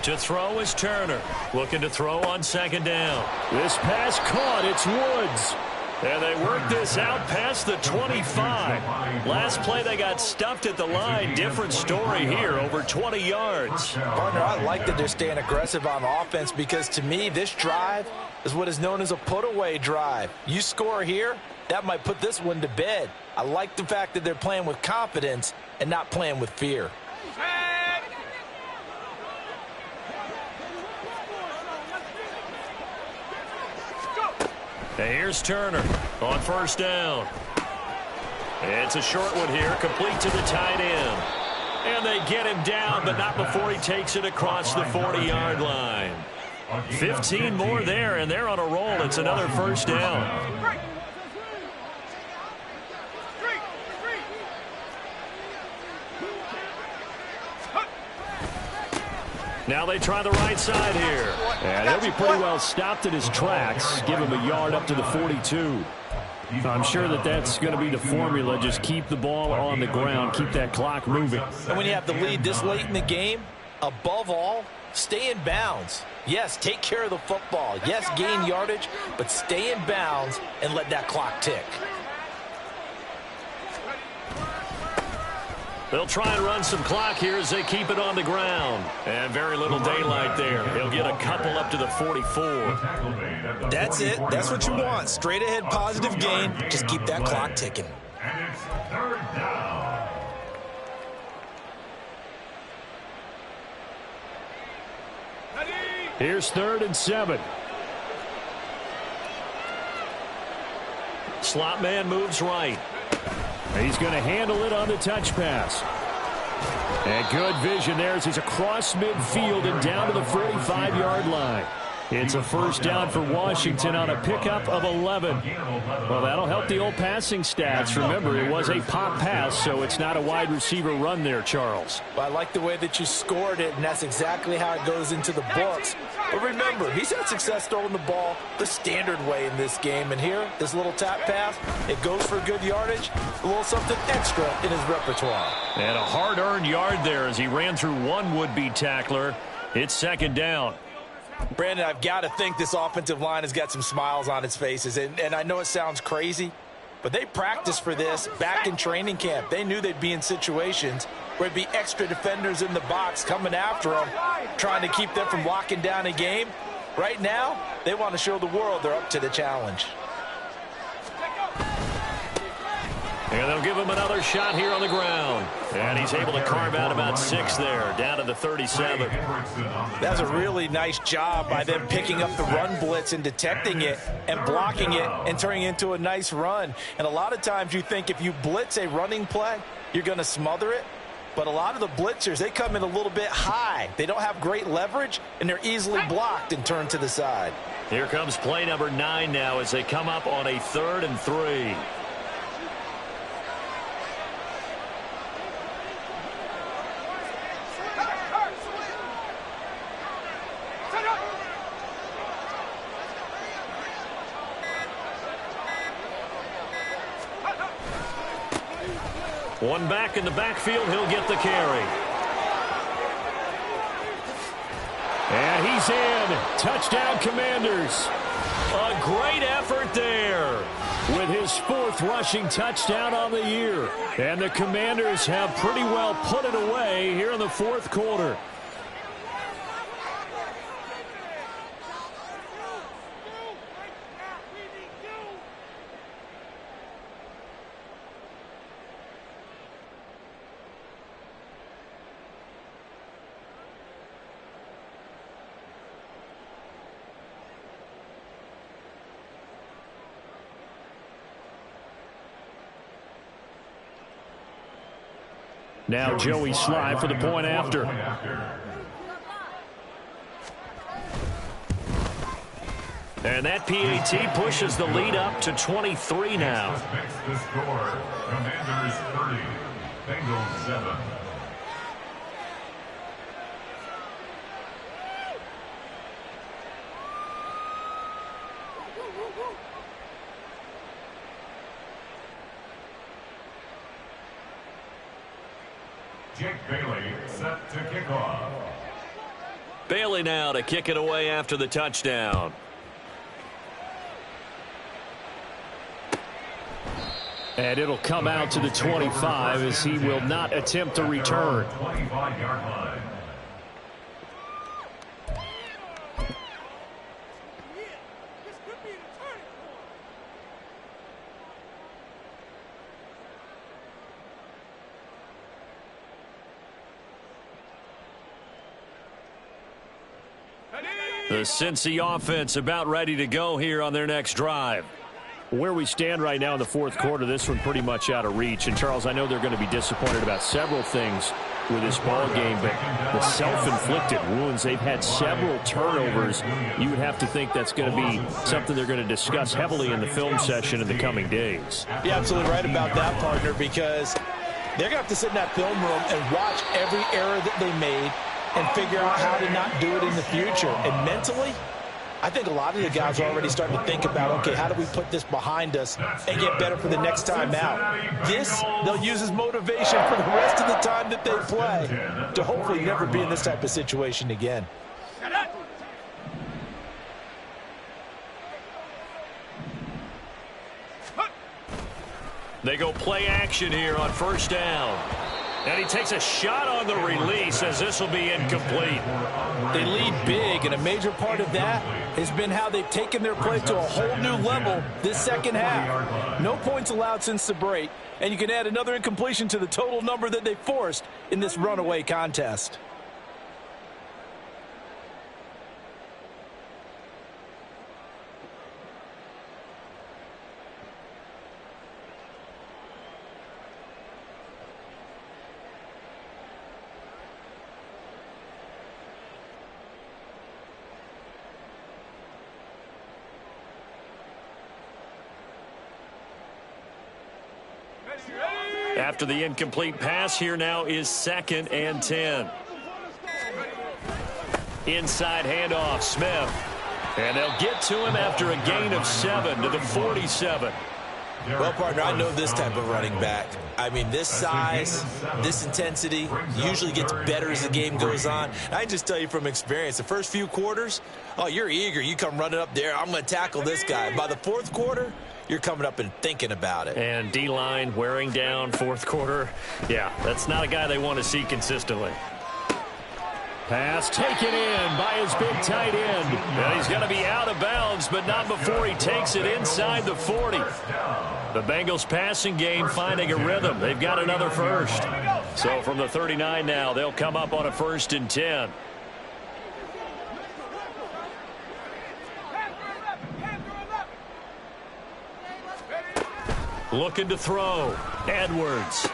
To throw is Turner. Looking to throw on 2nd down. This pass caught. It's Woods. And they work this out past the 25. Last play they got stuffed at the line. Different story here, over 20 yards. Partner, I like that they're staying aggressive on offense because to me this drive is what is known as a put-away drive. You score here, that might put this one to bed. I like the fact that they're playing with confidence and not playing with fear. And here's Turner on 1st down. It's a short one here, complete to the tight end. And they get him down, but not before he takes it across the 40-yard line. 15 more there, and they're on a roll. It's another 1st down. Now they try the right side here. And he'll be pretty well stopped in his tracks. Give him a yard up to the 42. I'm sure that's going to be the formula. Just keep the ball on the ground. Keep that clock moving. And when you have the lead this late in the game, above all, stay in bounds. Yes, take care of the football. Yes, gain yardage, but stay in bounds and let that clock tick. They'll try and run some clock here as they keep it on the ground. And very little daylight there. He'll get a couple up to the 44. That's it. That's what you want. Straight ahead, positive gain. Just keep that clock ticking. And it's 3rd down. Here's 3rd and 7. Slot man moves right. He's going to handle it on the touch pass. And good vision there as he's across midfield and down to the 45-yard line. It's a 1st down for Washington on a pickup of 11. Well, that'll help the old passing stats. Remember, it was a pop pass, so it's not a wide receiver run there, Charles. Well, I like the way that you scored it, and that's exactly how it goes into the books. But remember, he's had success throwing the ball the standard way in this game. And here, this little tap pass, it goes for good yardage, a little something extra in his repertoire. And a hard-earned yard there as he ran through one would-be tackler. It's 2nd down. Brandon, I've got to think this offensive line has got some smiles on its faces. And I know it sounds crazy, But they practiced for this back in training camp. They knew they'd be in situations where it'd be extra defenders in the box coming after them, trying to keep them from locking down a game. Right now, they want to show the world they're up to the challenge. And they'll give him another shot here on the ground. And he's able to carve out about 6 there, down to the 37. That's a really nice job by them picking up the run blitz and detecting it and blocking it and turning it into a nice run. And a lot of times you think if you blitz a running play, you're going to smother it. But a lot of the blitzers, they come in a little bit high. They don't have great leverage, and they're easily blocked and turned to the side. Here comes play number 9 now as they come up on a 3rd and 3. One back in the backfield, he'll get the carry. And he's in. Touchdown, Commanders. A great effort there with his 4th rushing touchdown on the year. And the Commanders have pretty well put it away here in the 4th quarter. Now Joey Slye for the point after. And that PAT pushes the lead up to 23 now. Makes the score. Commanders 30, Bengals 7. Jake Bailey set to kick off. Bailey now to kick it away after the touchdown. And it'll come out to the 25 as he will not attempt to return. 25-yard line. The Cincy offense about ready to go here on their next drive. Where we stand right now in the 4th quarter, this one pretty much out of reach. And, Charles, I know they're going to be disappointed about several things with this ball game, but the self-inflicted wounds, they've had several turnovers. You would have to think that's going to be something they're going to discuss heavily in the film session in the coming days. You're absolutely right about that, partner, because they're going to have to sit in that film room and watch every error that they made and figure out how to not do it in the future. And mentally, I think a lot of the guys are already starting to think about, okay, how do we put this behind us and get better for the next time out? This, they'll use as motivation for the rest of the time that they play to hopefully never be in this type of situation again. They go play action here on 1st down. And he takes a shot on the release as this will be incomplete. They lead big, and a major part of that has been how they've taken their play to a whole new level this second half. No points allowed since the break, and you can add another incompletion to the total number that they forced in this runaway contest. After the incomplete pass, here now is 2nd and 10. Inside handoff, Smith. And they'll get to him after a gain of 7 to the 47. Well, partner, I know this type of running back. I mean, this size, this intensity usually gets better as the game goes on. I can just tell you from experience, the first few quarters, oh, you're eager. You come running up there, I'm going to tackle this guy. By the 4th quarter, you're coming up and thinking about it. And D-line wearing down fourth quarter. Yeah, that's not a guy they want to see consistently. Pass taken in by his big tight end. And he's going to be out of bounds, but not before he takes it inside the 40. The Bengals passing game finding a rhythm. They've got another first. So from the 39 now, they'll come up on a 1st and 10. Looking to throw. Edwards.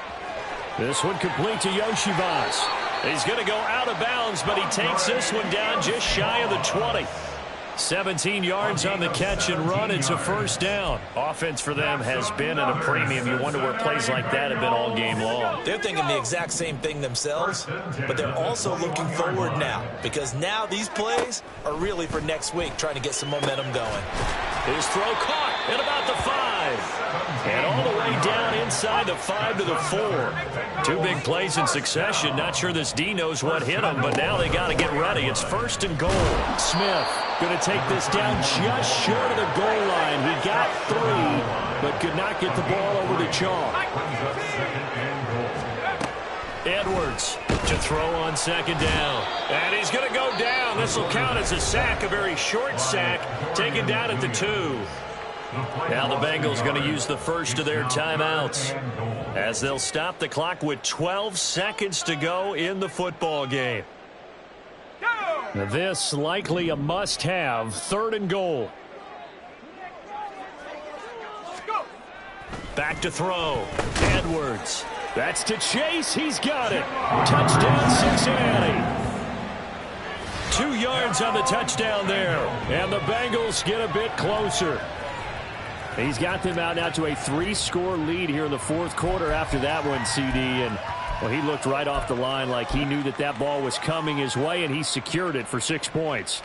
This one complete to Yoshivas. He's going to go out of bounds, but he takes this one down just shy of the 20. 17 yards on the catch and run. It's a 1st down. Offense for them has been at a premium. You wonder where plays like that have been all game long. They're thinking the exact same thing themselves, but they're also looking forward now, because now these plays are really for next week, trying to get some momentum going. His throw caught at about the 5. And all the way down inside the 5 to the 4. 2 big plays in succession. Not sure this D knows what hit him, but now they got to get ready. It's 1st and goal. Smith going to take this down just short of the goal line. He got 3, but could not get the ball over the chalk. Edwards to throw on 2nd down. And he's going to go down. This will count as a sack, a very short sack, taken down at the 2. Now the Bengals going to use the first of their timeouts as they'll stop the clock with 12 seconds to go in the football game. This likely a must-have. 3rd and goal. Back to throw. Edwards. That's to Chase. He's got it. Touchdown, Cincinnati. 2 yards on the touchdown there. And the Bengals get a bit closer. He's got them out now to a 3-score lead here in the 4th quarter after that one, CD. And, well, he looked right off the line like he knew that that ball was coming his way, and he secured it for 6 points.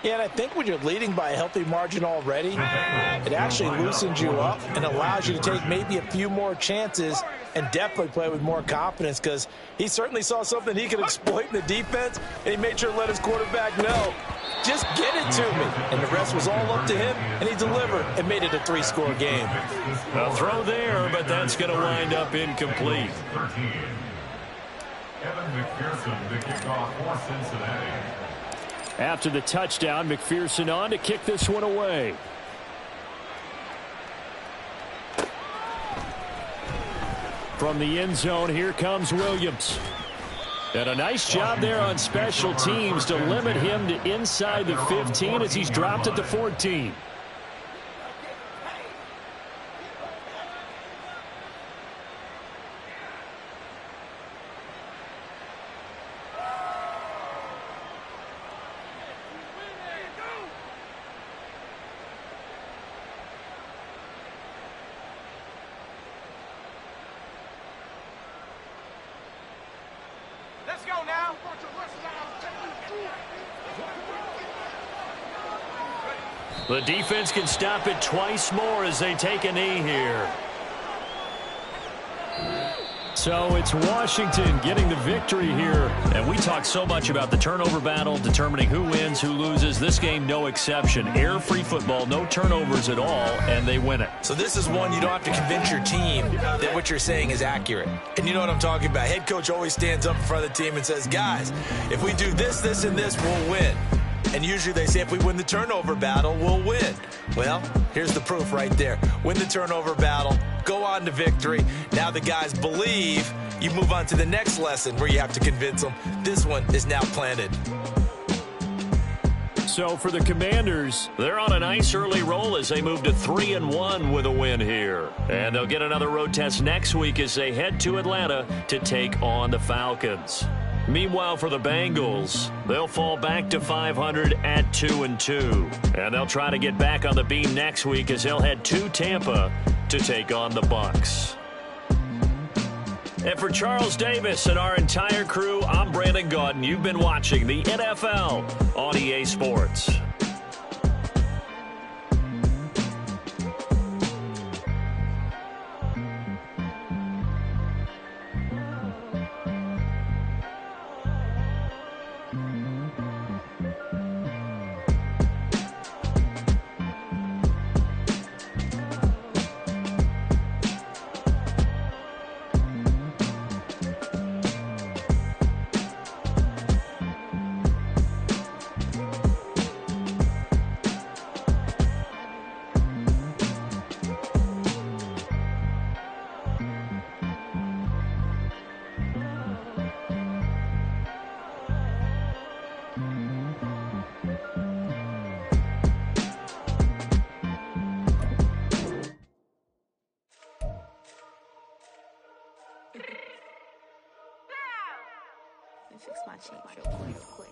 Yeah, and I think when you're leading by a healthy margin already, it actually loosens you up and allows you to take maybe a few more chances and definitely play with more confidence, because he certainly saw something he could exploit in the defense, and he made sure to let his quarterback know, just get it to me. And the rest was all up to him, and he delivered and made it a 3-score game. A throw there, but that's going to wind up incomplete. Evan McPherson to kick off for Cincinnati. After the touchdown, McPherson on to kick this one away. From the end zone, here comes Williams. And a nice job there on special teams to limit him to inside the 15 as he's dropped at the 14. Let's go now. The defense can stop it twice more as they take a knee here. So it's Washington getting the victory here. And we talk so much about the turnover battle, determining who wins, who loses. This game, no exception. Air-free football, no turnovers at all, and they win it. So this is one you don't have to convince your team that what you're saying is accurate. And you know what I'm talking about. Head coach always stands up in front of the team and says, guys, if we do this, this, and this, we'll win. And usually they say if we win the turnover battle, we'll win. Well, here's the proof right there. Win the turnover battle, go on to victory. Now the guys believe. You move on to the next lesson where you have to convince them. This one is now planted. So for the Commanders, they're on a nice early roll as they move to 3-1 with a win here. And they'll get another road test next week as they head to Atlanta to take on the Falcons. Meanwhile, for the Bengals, they'll fall back to 500 at 2-2. And they'll try to get back on the beam next week as they'll head to Tampa to take on the Bucs. And for Charles Davis and our entire crew, I'm Brandon Gaudin. You've been watching the NFL on EA Sports. my change real quick.